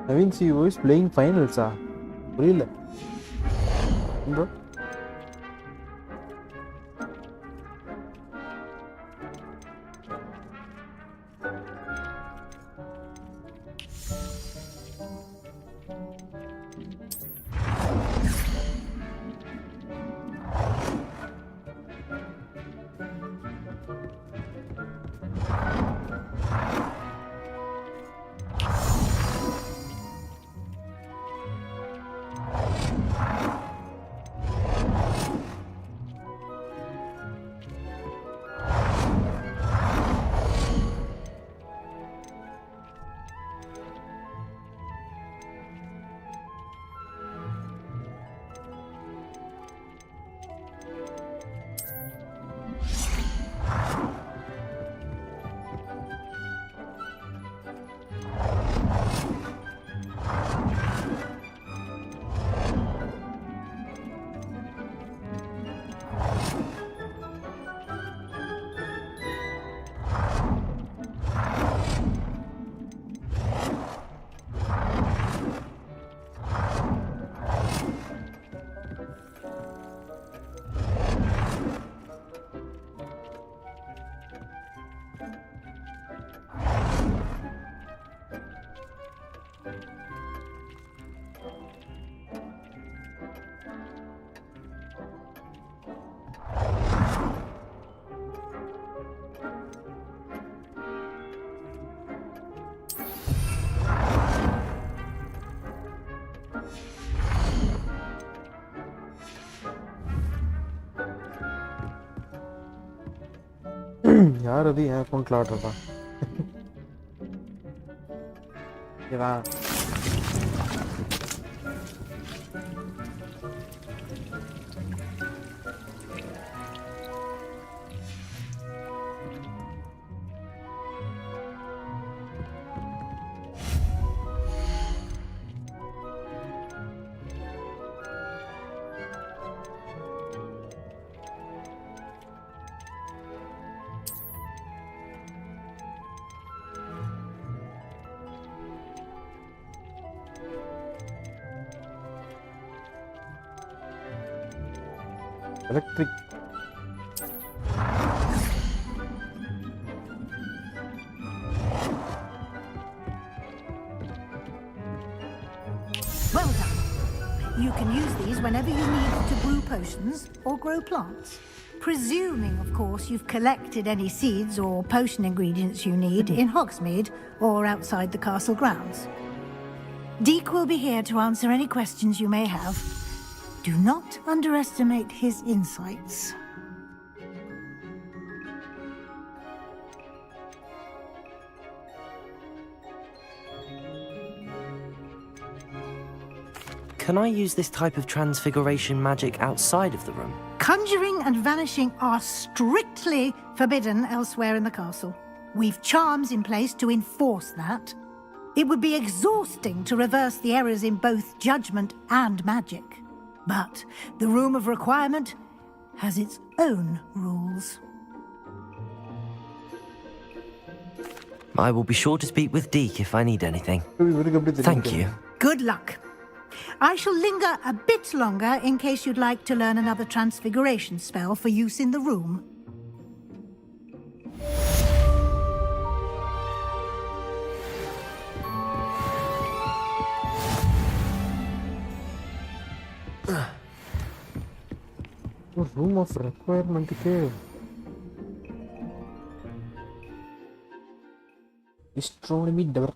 Naveen, see you is playing finals, Really? Bro? யார் அது என் அக்கௌண்ட்ல ஆடுறதா? இதா electric. Well done. You can use these whenever you need to brew potions or grow plants. Presuming, of course, you've collected any seeds or potion ingredients you need in Hogsmeade or outside the castle grounds. Deke will be here to answer any questions you may have. Do not underestimate his insights. can I use this type of transfiguration magic outside of the room? Conjuring and vanishing are strictly forbidden elsewhere in the castle. We've charms in place to enforce that. It would be exhausting to reverse the errors in both judgment and magic. But the Room of Requirement has its own rules. I will be sure to speak with Deke if I need anything. Thank you. Good luck. I shall linger a bit longer in case you'd like to learn another transfiguration spell for use in the room. Room of Requirement ke Astronomy door.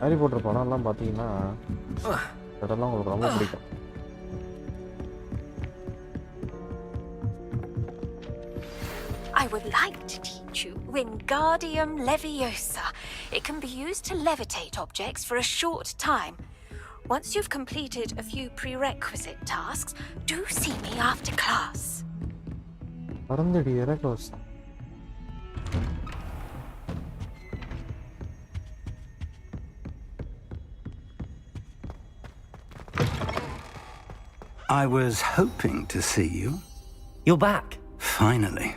Harry Potter படம்லாம் பார்த்தீங்கன்னா இதெல்லாம் உங்களுக்கு ரொம்ப பிடிக்கும். I would like to teach you Wingardium Leviosa. It can be used to levitate objects for a short time. Once you've completed a few prerequisite tasks, do see me after class. பறந்துடி எரக்லோஸ். I was hoping to see you. You're back. Finally.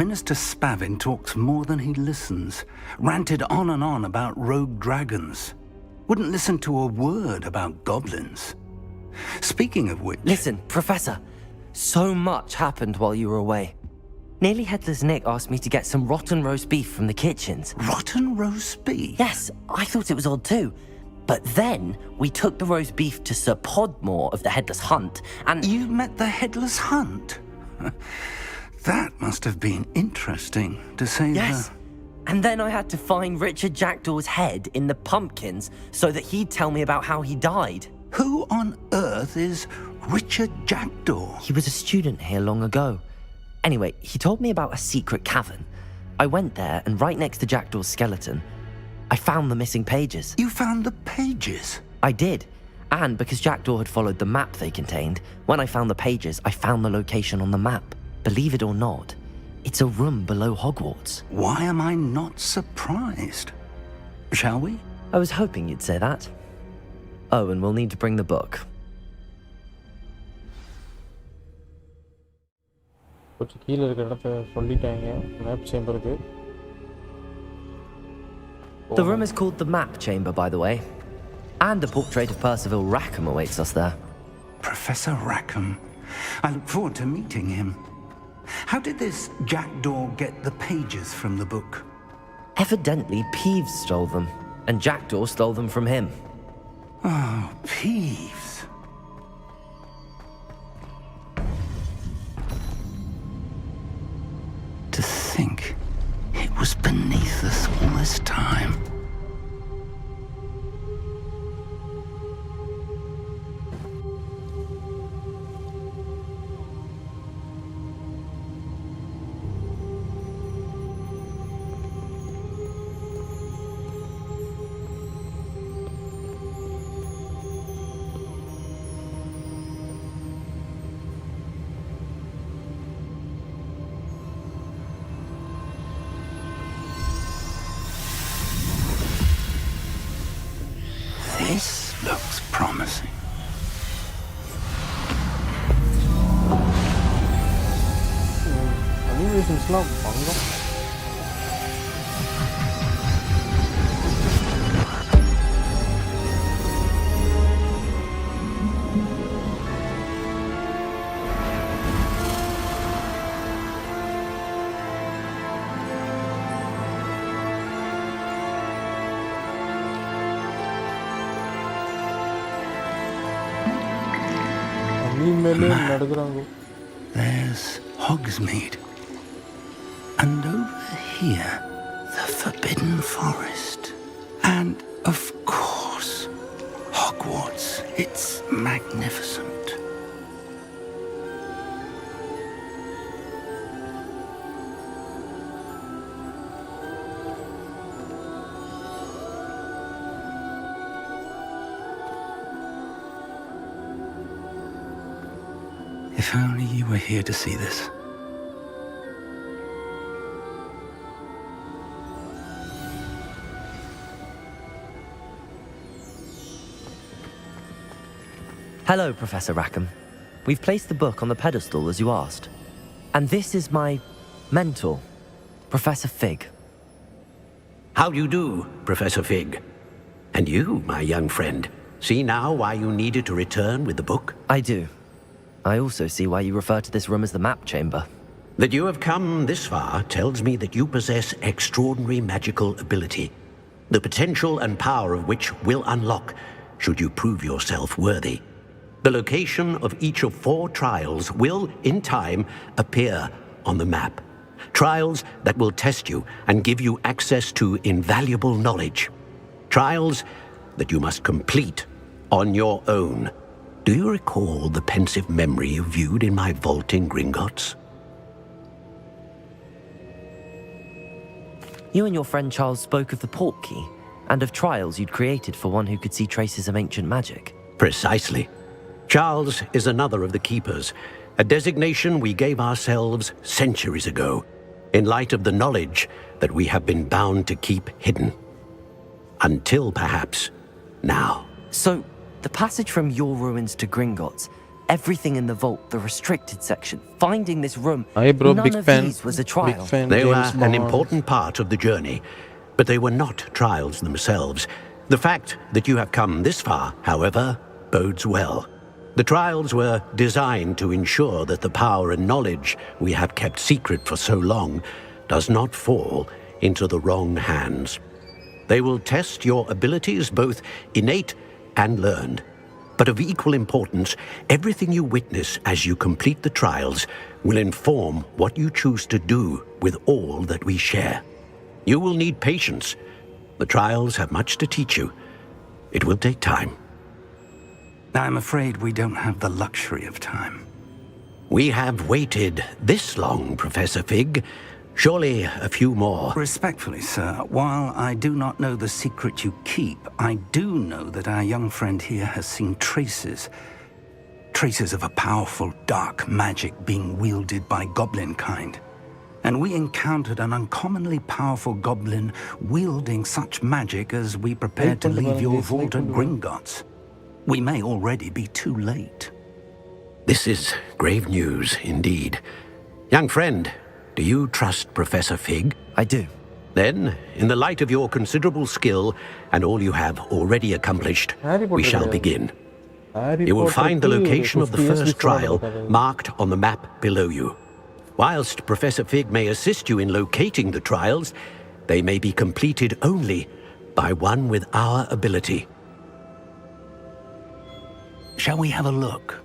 Minister Spavin talks more than he listens. Ranted on and on about rogue dragons. Wouldn't listen to a word about goblins. Speaking of which... Listen, Professor. So much happened while you were away. Nearly Headless Nick asked me to get some rotten roast beef from the kitchens. Rotten roast beef? Yes, I thought it was odd too. But then we took the roast beef to Sir Podmore of the Headless Hunt, and... You met the Headless Hunt? That must have been interesting, to say the... Yes. And then I had to find Richard Jackdaw's head in the pumpkins so that he'd tell me about how he died. Who on earth is Richard Jackdaw? He was a student here long ago. Anyway, he told me about a secret cavern. I went there, and right next to Jackdaw's skeleton, I found the missing pages. You found the pages? I did. And because Jackdaw had followed the map they contained, when I found the pages, I found the location on the map. Believe it or not, it's a room below Hogwarts. Why am I not surprised? Shall we? I was hoping you'd say that. Oh, and we'll need to bring the book. கொஞ்சம் கீழே இருக்கிற இடத்த சொல்லிட்டாங்க map சேம்பருக்கு. The room is called the Map Chamber, by the way. And a portrait of Percival Rackham awaits us there. Professor Rackham. I look forward to meeting him. How did this Jackdaw get the pages from the book? Evidently, Peeves stole them, and Jackdaw stole them from him. Oh, Peeves. To think it was beneath us all this time. This looks promising. Animationsலாம் பங்கம். There's Hogsmeade. And over here, the Forbidden Forest. And, of course, Hogwarts. It's magnificent. If only you were here to see this. Hello, Professor Rackham. We've placed the book on the pedestal as you asked. And this is my mentor, Professor Fig. How do you do, Professor Fig? And you, my young friend, see now why you needed to return with the book? I do. I also see why you refer to this room as the map chamber. That you have come this far tells me that you possess extraordinary magical ability, the potential and power of which will unlock should you prove yourself worthy. The location of each of 4 trials will, in time, appear on the map. Trials that will test you and give you access to invaluable knowledge. Trials that you must complete on your own. Do you recall the pensive memory you viewed in my vault in Gringotts? You and your friend Charles spoke of the port key, and of trials you'd created for one who could see traces of ancient magic. Precisely. Charles is another of the keepers, a designation we gave ourselves centuries ago, in light of the knowledge that we have been bound to keep hidden. Until, perhaps, now. So, the passage from your ruins to Gringotts, everything in the vault, the restricted section, finding this room, none of these was a trial. They were an important part of the journey, but they were not trials themselves. The fact that you have come this far, however, bodes well. The trials were designed to ensure that the power and knowledge we have kept secret for so long does not fall into the wrong hands. They will test your abilities, both innate and learned. But of equal importance, everything you witness as you complete the trials will inform what you choose to do with all that we share. You will need patience. The trials have much to teach you. It will take time. I'm afraid we don't have the luxury of time. We have waited this long, Professor Fig. Surely a few more. Respectfully, sir, while I do not know the secret you keep, I do know that our young friend here has seen traces of a powerful dark magic being wielded by goblin kind. And we encountered an uncommonly powerful goblin wielding such magic as we prepared to leave your vault at Gringotts. We may already be too late. This is grave news indeed. Young friend, do you trust Professor Fig? I do. Then, in the light of your considerable skill and all you have already accomplished, we shall begin. You will find the location of the first trial marked on the map below you. Whilst Professor Fig may assist you in locating the trials, they may be completed only by one with our ability. Shall we have a look?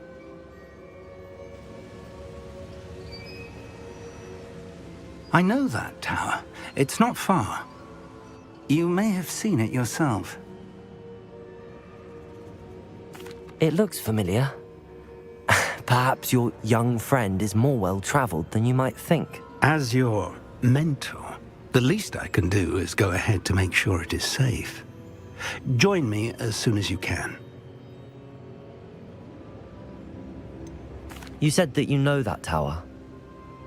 I know that tower. It's not far. You may have seen it yourself. It looks familiar. Perhaps your young friend is more well-traveled than you might think. As your mentor, the least I can do is go ahead to make sure it is safe. Join me as soon as you can. You said that you know that tower.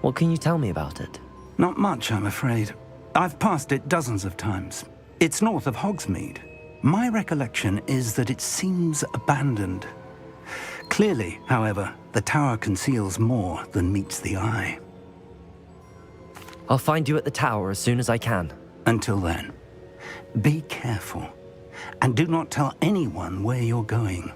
What can you tell me about it? Not much, I'm afraid. I've passed it dozens of times. It's north of Hogsmeade. My recollection is that it seems abandoned. Clearly, however, the tower conceals more than meets the eye. I'll find you at the tower as soon as I can. Until then, be careful, and do not tell anyone where you're going.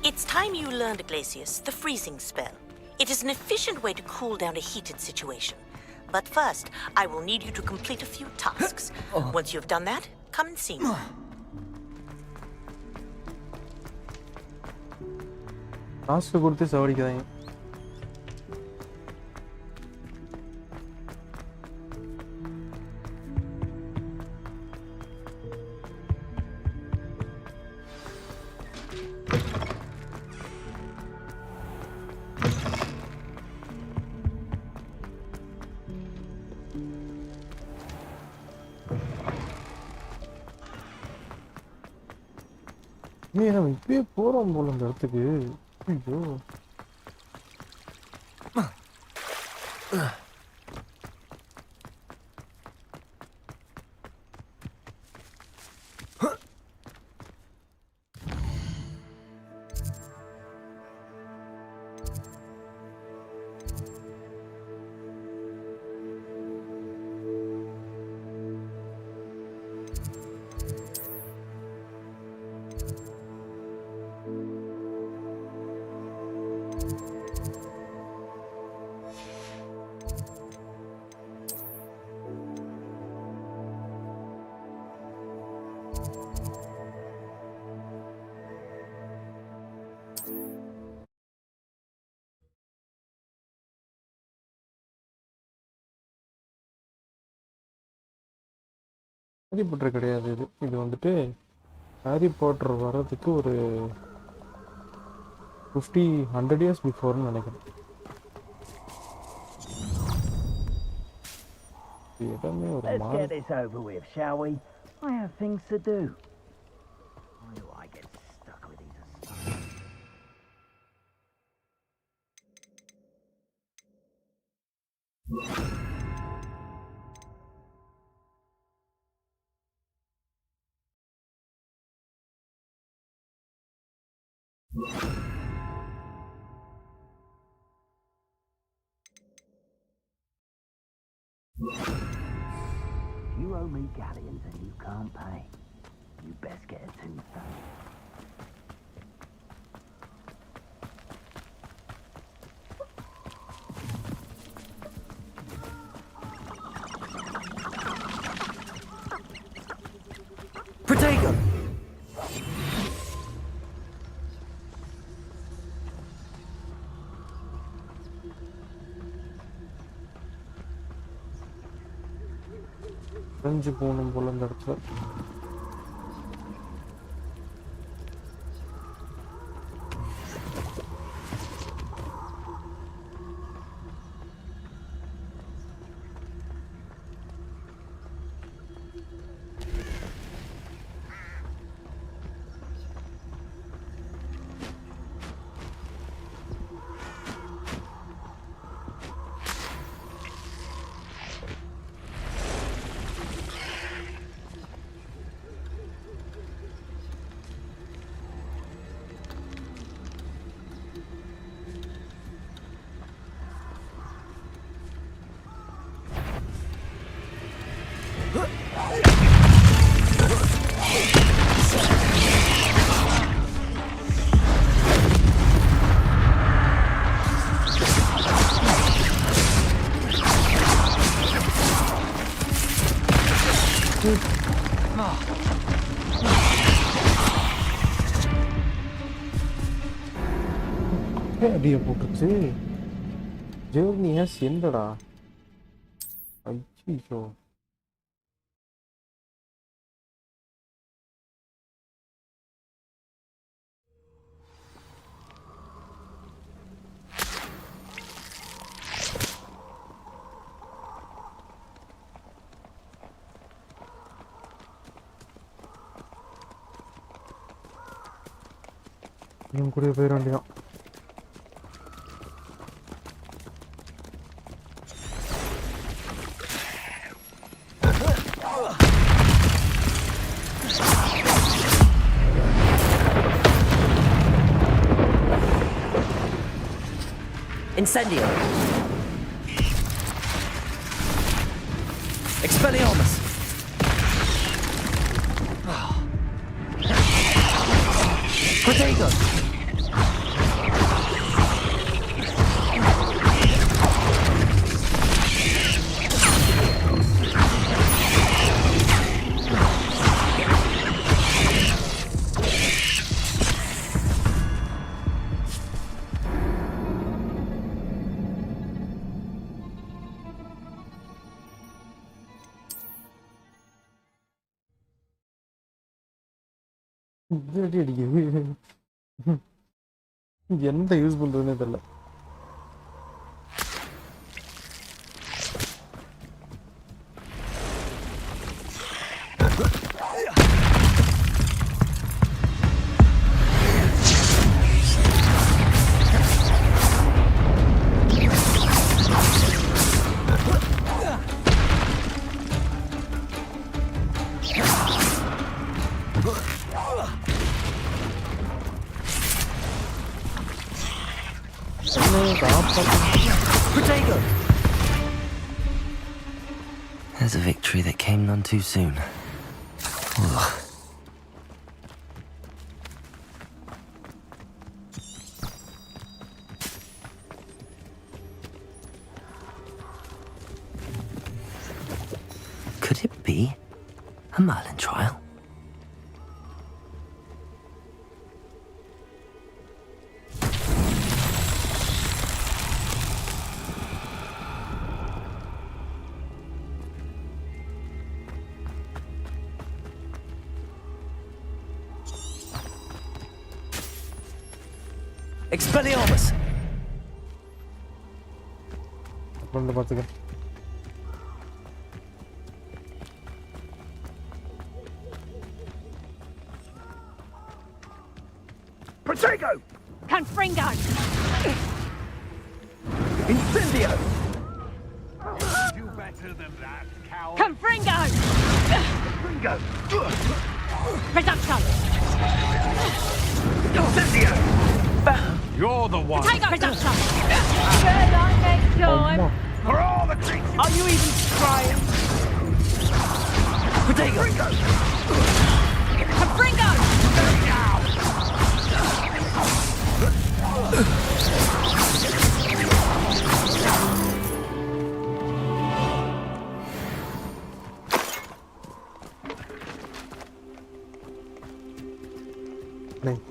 It's time you learned, Glacius, the freezing spell. It is an efficient way to cool down a heated situation. But first, I will need you to complete a few tasks. Once you've done that, come and see me. Task கொடுத்து சவடிக்குதாங்க. நம்ம இப்பயே போறோம் போல இந்த இடத்துக்கு. ஐயோ Harry Potter கிடையாது இது. இது வந்துட்டு ஹாரி பாட்டர் வர்றதுக்கு ஒரு 100 years பிஃபோர்னு நினைக்கிறேன். இடமே ஒரு Let's மாதிரி. get this over with, shall we? I have things to do. Why do I get stuck with these assignments? You owe me galleons and you can't pay. You best get a tombstone. Protego! அரைஞ்சு போகணும் போல இந்த இடத்துல. அடியை போட்டுச்சு. ஜெர்னியஸ் என்னடா? ஐயோ இவன் கூட போயிட வேண்டியதான். Incendio! Expelliarmus! Protego! அடி அடிக்குது. எந்த யூஸ் பண்றதுன்னே தெரியல. There's a victory that came none too soon. Ugh. Could it be a Merlin trial? Expelliarmus! வந்து பார்த்துக்க. Protego! Confringo! Incendio! Do better than that, coward. Confringo! Ringo! Reduction! Incendio! You're the one. Take reduction! Good luck next time. For all the creatures! Are you even trying? Protego! Ringo! Confringo!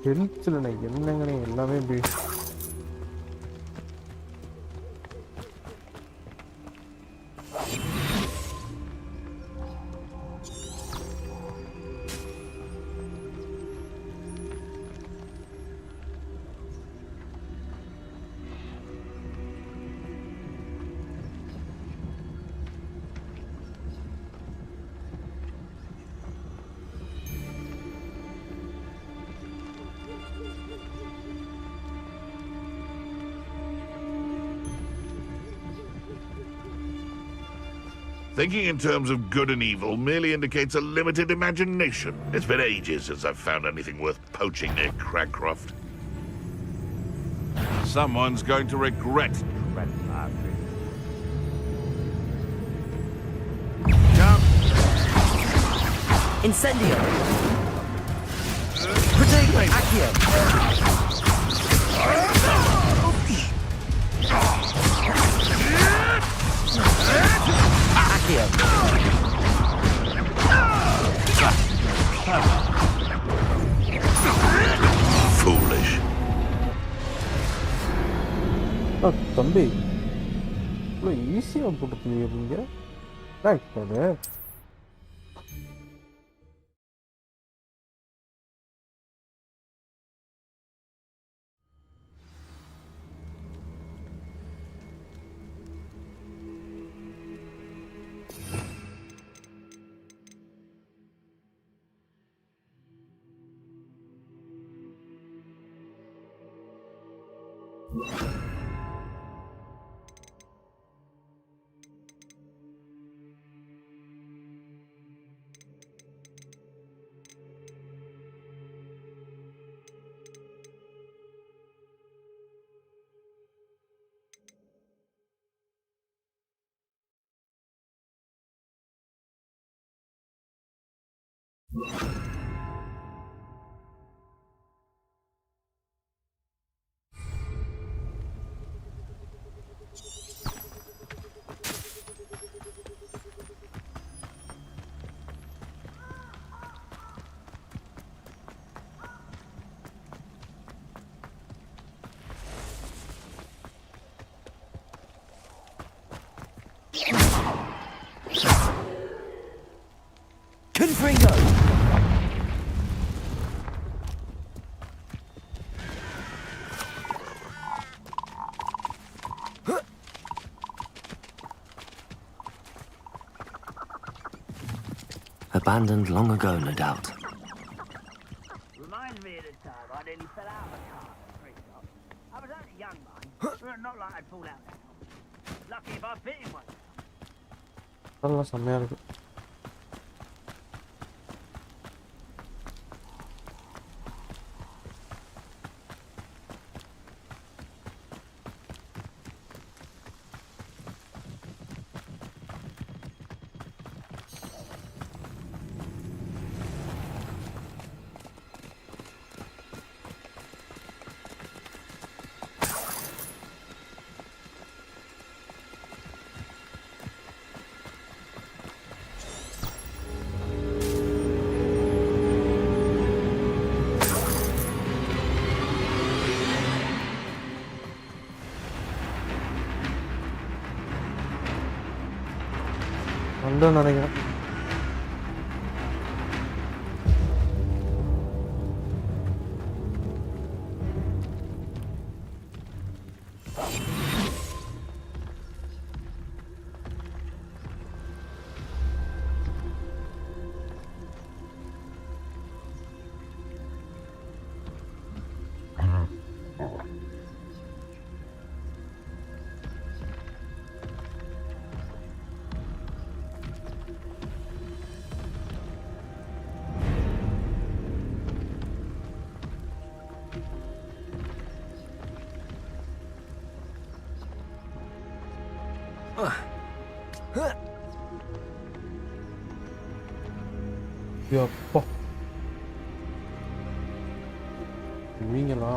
ஹெல்த்தில் என்னங்கண்ணே எல்லாமே இப்படி Thinking in terms of good and evil merely indicates a limited imagination. It's been ages since I've found anything worth poaching near Cragcroft. Someone's going to regret trespassing. Jump! Incendio! Protego! Accio! Accio! Foolish. தம்பி இவ்வளோ ஈஸியாக போட்டுருக்கீங்க அப்படிங்க அது Confringo! abandoned long ago, no doubt. Reminds me of the time I nearly fell out of a car at the thrift shop. I was only young, mind. Not like I'd fall out that long. Lucky if I fit in one. அதெல்லாம் செம்மையா இருக்கு. வந்துன்னு நினைக்கிறேன். எப்பா நீங்களா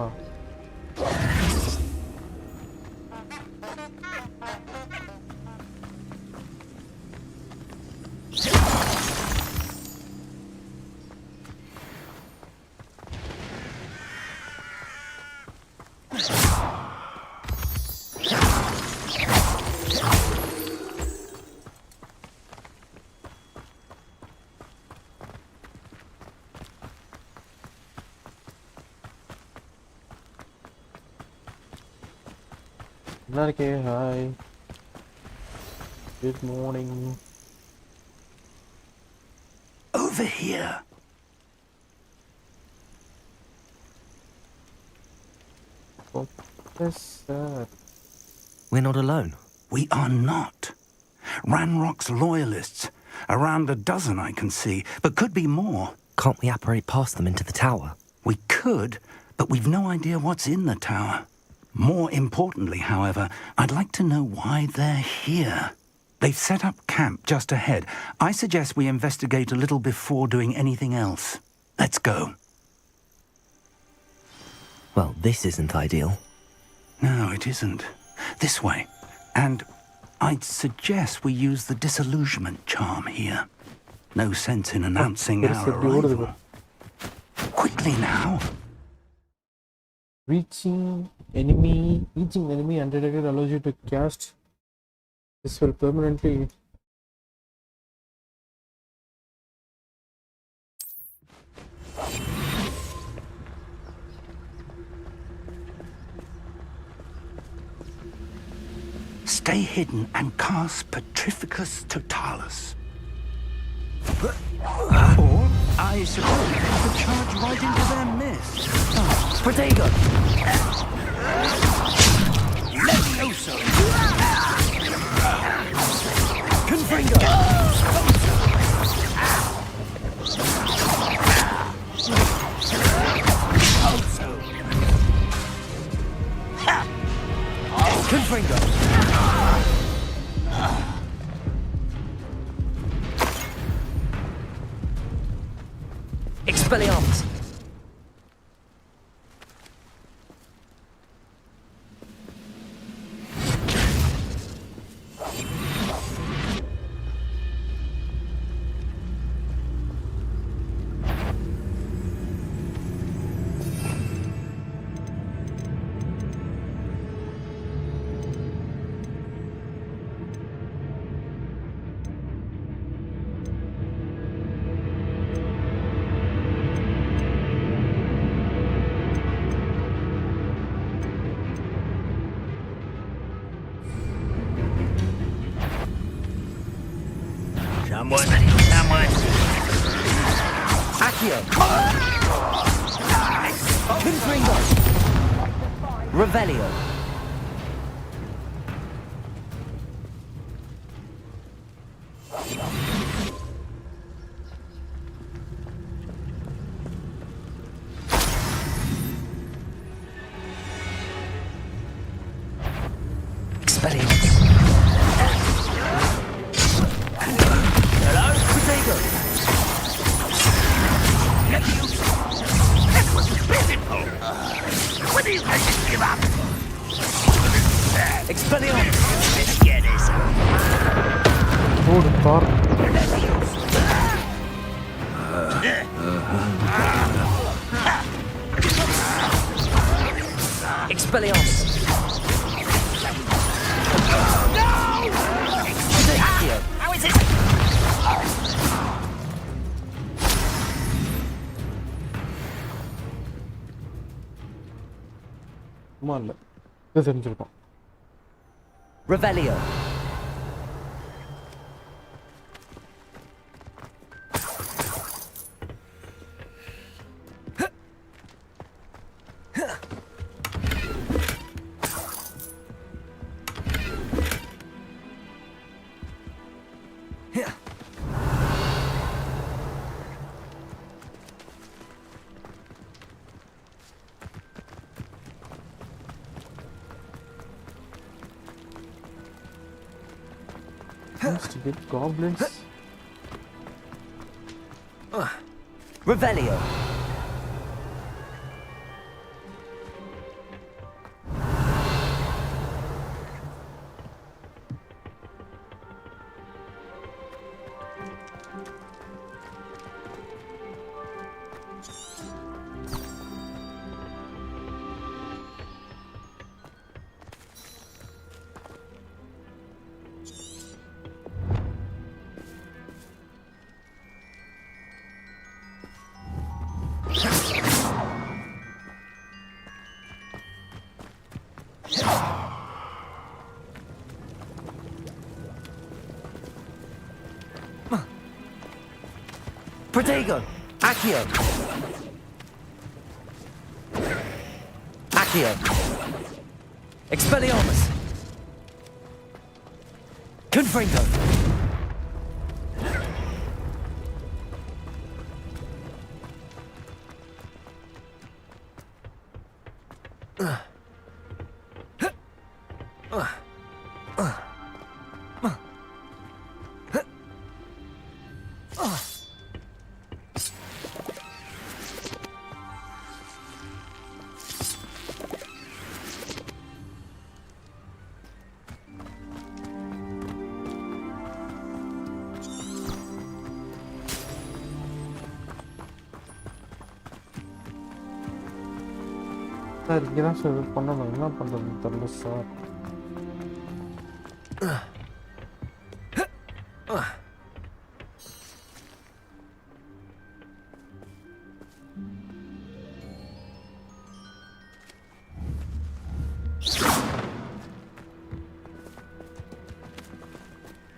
Okay, hi. Good morning. Over here. What is that? We're not alone. We are not. Ranrock's loyalists. Around a dozen I can see, but could be more. Can't we apparate past them into the tower? We could, but we've no idea what's in the tower. More importantly, however, I'd like to know why they're here. They've set up camp just ahead. I suggest we investigate a little before doing anything else. Let's go. Well, this isn't ideal. No, it isn't. This way. And I'd suggest we use the disillusionment charm here. No sense in announcing our arrival. Quickly now. Reaching the enemy undetected allows you to cast. This will permanently. Stay hidden and cast Petrificus Totalis. Or, I suppose, you could charge right into their midst. Protego! Levioso! Confringo! Confringo! Expelliarmus! Accio. Confringo. Revelio. Revelio. Stupid goblins. Revelio. Protego. Accio. Accio. Expelliarmus. Confringo. Sir இங்கே தான் sir பண்ணணும் என்ன பண்ணுறதுன்னு தெரியல sir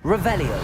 Revelio.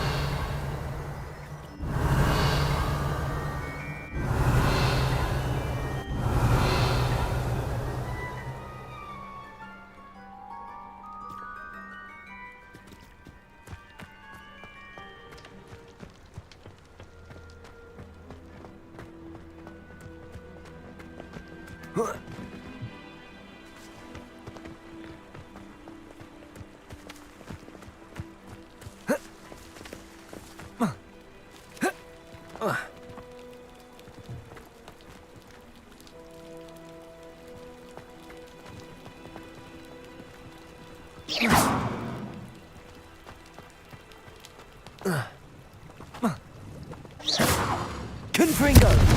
Confringo.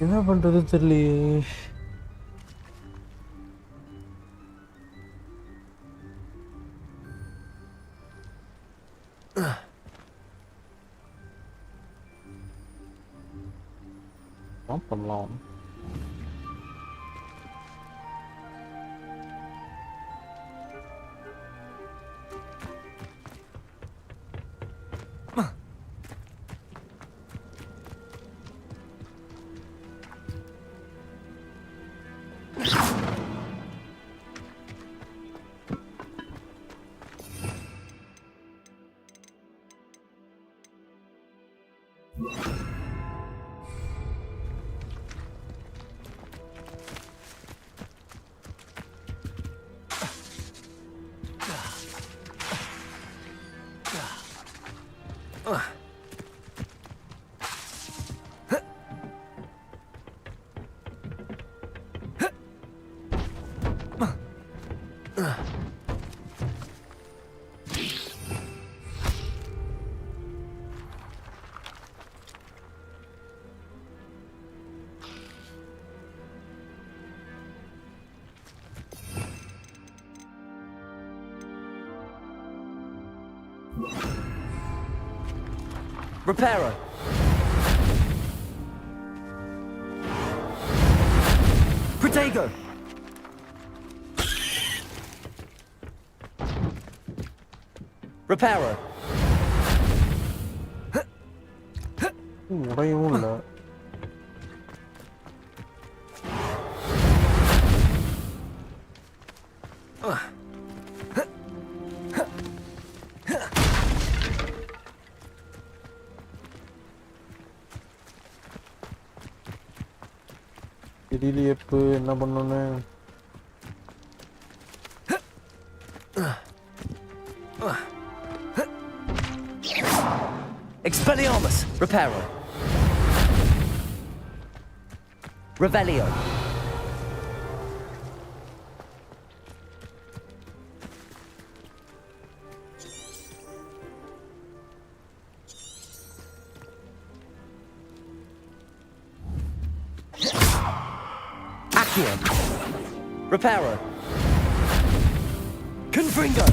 என்ன பண்றது தெரியலையே. பண்ணலாம். Reparo. Protego. Reparo. உடையவும் இல்லை. தெரியல எப்போ என்ன பண்ணணும்னு. Expelliarmus. Reparo. Revelio. Accio. Reparo. Confringo.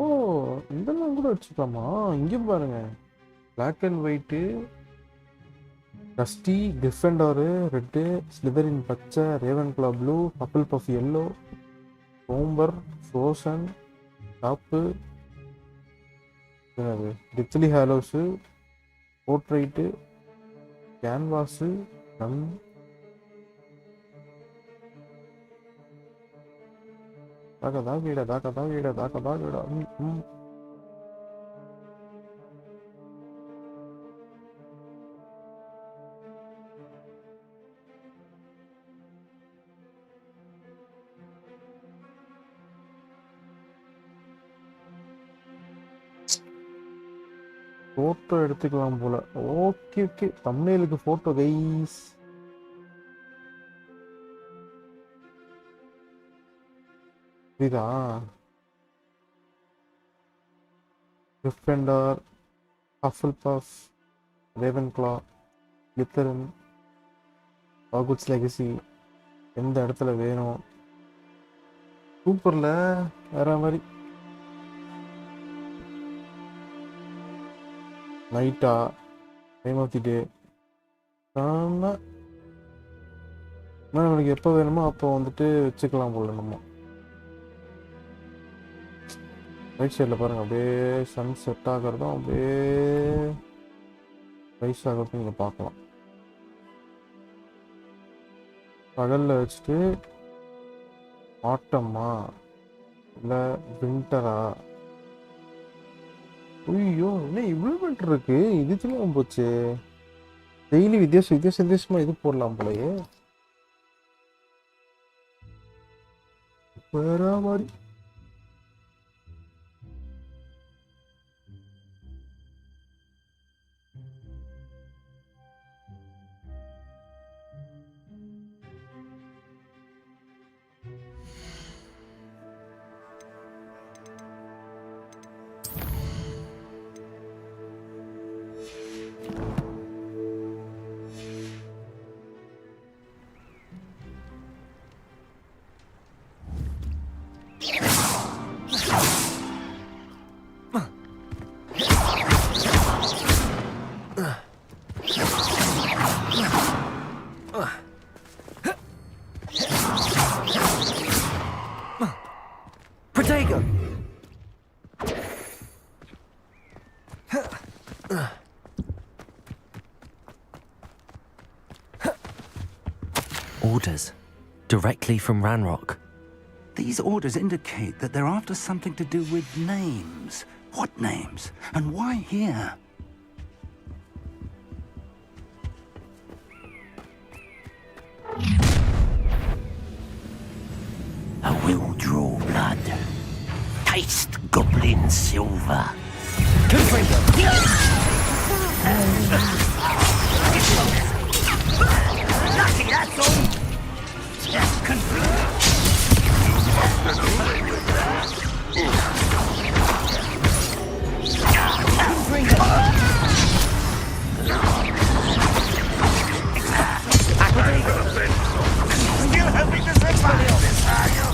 ஓ, இதெல்லாம் கூட வச்சுக்கலாமா? இங்கே பாருங்க, black and white, dusty, Gryffindor red, Slytherin பச்சை, Ravenclaw blue, Hufflepuff yellow, சோம்பர், ஃப்ரோசன், டாப்பு, டித்லி ஹாலோஸு, போர்ட்ரைட்டு, கேன்வாஸு, நம் தாக்கதா வீட தாக்கதா வீட தாக்கதா வீட. ஃபோட்டோ எடுத்துக்கலாம் போல. ஓகே ஓகே, தம்ப்நெயிலுக்கு ஃபோட்டோ கைஸ். இதா defender, Hufflepuff, Ravenclaw, Slytherin, Hogwarts legacy எந்த இடத்துல வேணும். சூப்பர்ல, வேற மாதிரி. நைட்டா, டைம் ஆஃப் தி டே, நம்மளுக்கு எப்போ வேணுமோ அப்போ வந்துட்டு வச்சுக்கலாம் போல. நம்ம ரைட் சைடில் பாருங்கள், அப்படியே சன் செட் ஆகிறதும் அப்படியே ரைஸ் ஆகிறதும் நீங்கள் பார்க்கலாம். பகலில் வச்சுட்டு ஆட்டமா இல்லை வின்டரா? ஐயோ, என்ன இவ்வளோ வின்டர் இருக்கு, இது தெரியாம போச்சு. டெய்லி வித்தியாசமாக இது போடலாம் போலயே. வேற மாதிரி. Orders directly from Ranrock. These orders indicate that they're after something to do with names. What names? And why here? I will draw blood. Taste goblin silver. Lucky, that's all. Still hoping to survive this, are you?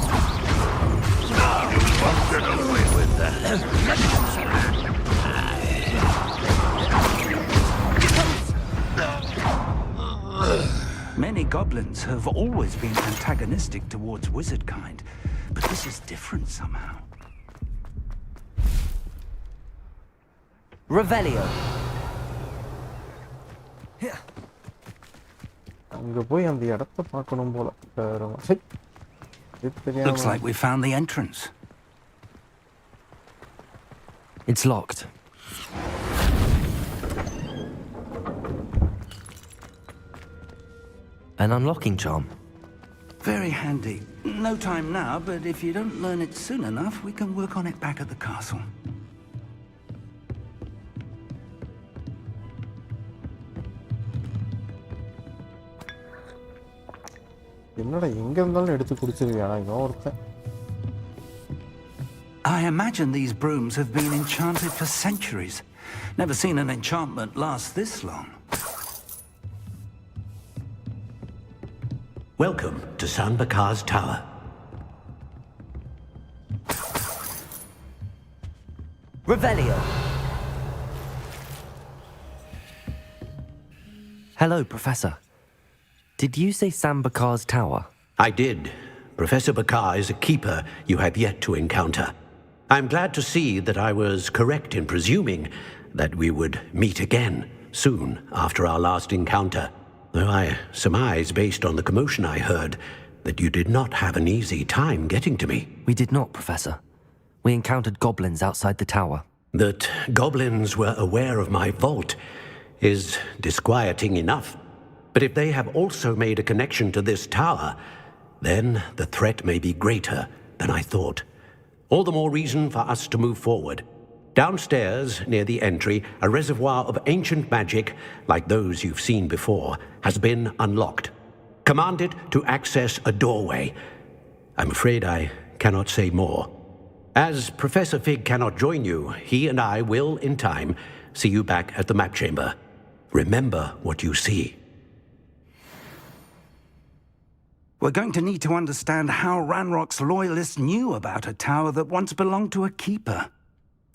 You won't get away with that. Many goblins have always been antagonistic towards wizard kind, but this is different somehow. Revelio. அங்க போய் அந்த இடத்தை பார்க்கணும் போல. Looks like we found the entrance. It's locked. An unlocking charm. Very handy. No time now, but if you don't learn it soon enough, we can work on it back at the castle. என்னடா எங்க இருந்தாலும் எடுத்து குடிச்சிருவியாடா இவன் ஒருத்தன். I imagine these brooms have been enchanted for centuries. Never seen an enchantment last this long. Welcome to Sanbakar's Tower. Revelio. Hello, Professor. Did you say Sanbakar's Tower? I did. Professor Bakar is a keeper you have yet to encounter. I'm glad to see that I was correct in presuming that we would meet again soon after our last encounter. Though I surmise, based on the commotion I heard, that you did not have an easy time getting to me. We did not, Professor. We encountered goblins outside the tower. That goblins were aware of my vault is disquieting enough. But if they have also made a connection to this tower, then the threat may be greater than I thought. All the more reason for us to move forward. Downstairs, near the entry, a reservoir of ancient magic, like those you've seen before, has been unlocked. Command it to access a doorway. I'm afraid I cannot say more. As Professor Fig cannot join you, he and I will, in time, see you back at the map chamber. Remember what you see. We're going to need to understand how Ranrock's loyalists knew about a tower that once belonged to a keeper.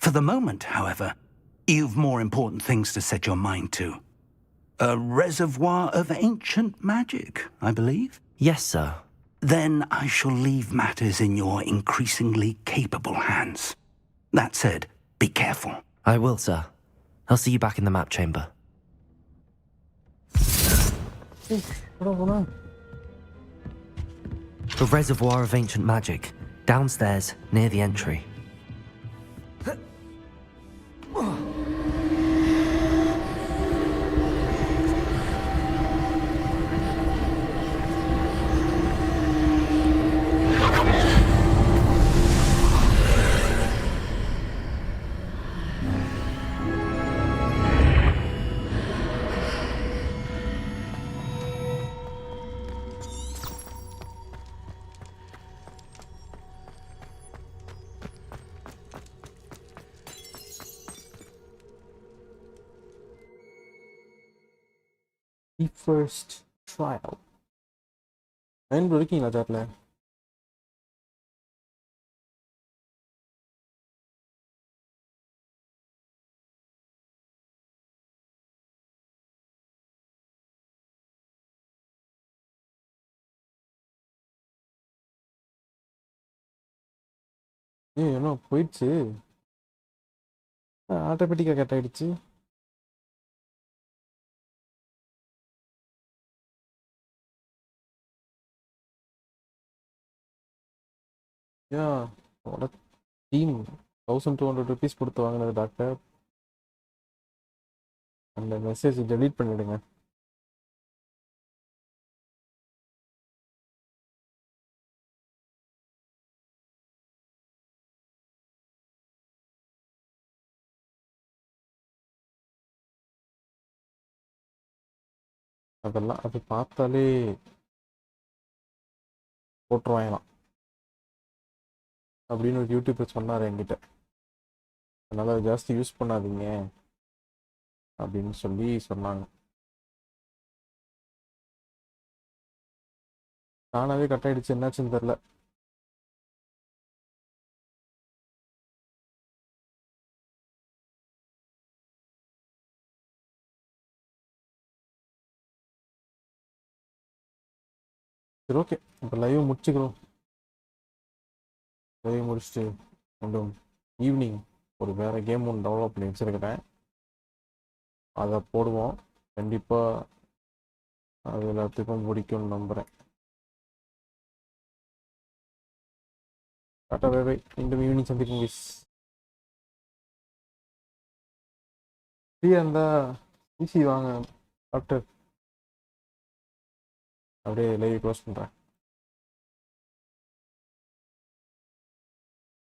For the moment, however, you've more important things to set your mind to. A reservoir of ancient magic, I believe? Yes, sir. Then I shall leave matters in your increasingly capable hands. That said, be careful. I will, sir. I'll see you back in the map chamber. A reservoir of ancient magic, downstairs, near the entry. The first trial. Line இருக்கீங்களா சாட்ல? என்ன போயிடுச்சு? ஆட்டோமேட்டிக்காக cut ஆயிடுச்சு. Team 1200 rupees கொடுத்து வாங்கினது doctor. அந்த message delete பண்ணிடுங்க. அதெல்லாம் அது பார்த்தாலே போட்டுருவாங்களாம் அப்படின்னு ஒரு யூடியூபர் சொன்னார் என்கிட்ட. அதனால் அதை ஜாஸ்தி யூஸ் பண்ணாதீங்க அப்படின்னு சொல்லி சொன்னாங்க. தானாகவே கட் ஆகிடுச்சு, என்னாச்சுன்னு தெரில. சரி, ஓகே, இப்போ லைவ் முடிச்சுக்கிறோம். லைவ் முடிச்சுட்டு மீண்டும் ஈவினிங் ஒரு வேறு கேம் ஒன்று டெவலப் பண்ணி வச்சுருக்கிறேன். அதை போடுவோம். கண்டிப்பாக அது எல்லாத்துக்கும் பிடிக்கும்னு நம்புகிறேன். Tata bye bye. மீண்டும் ஈவினிங் சந்திப்போம் மிஸ். ஃப்ரீயாக இருந்தால் ஈஸி வாங்க டாக்டர். அப்படியே லைவ் க்ளோஸ் பண்ணுறேன்.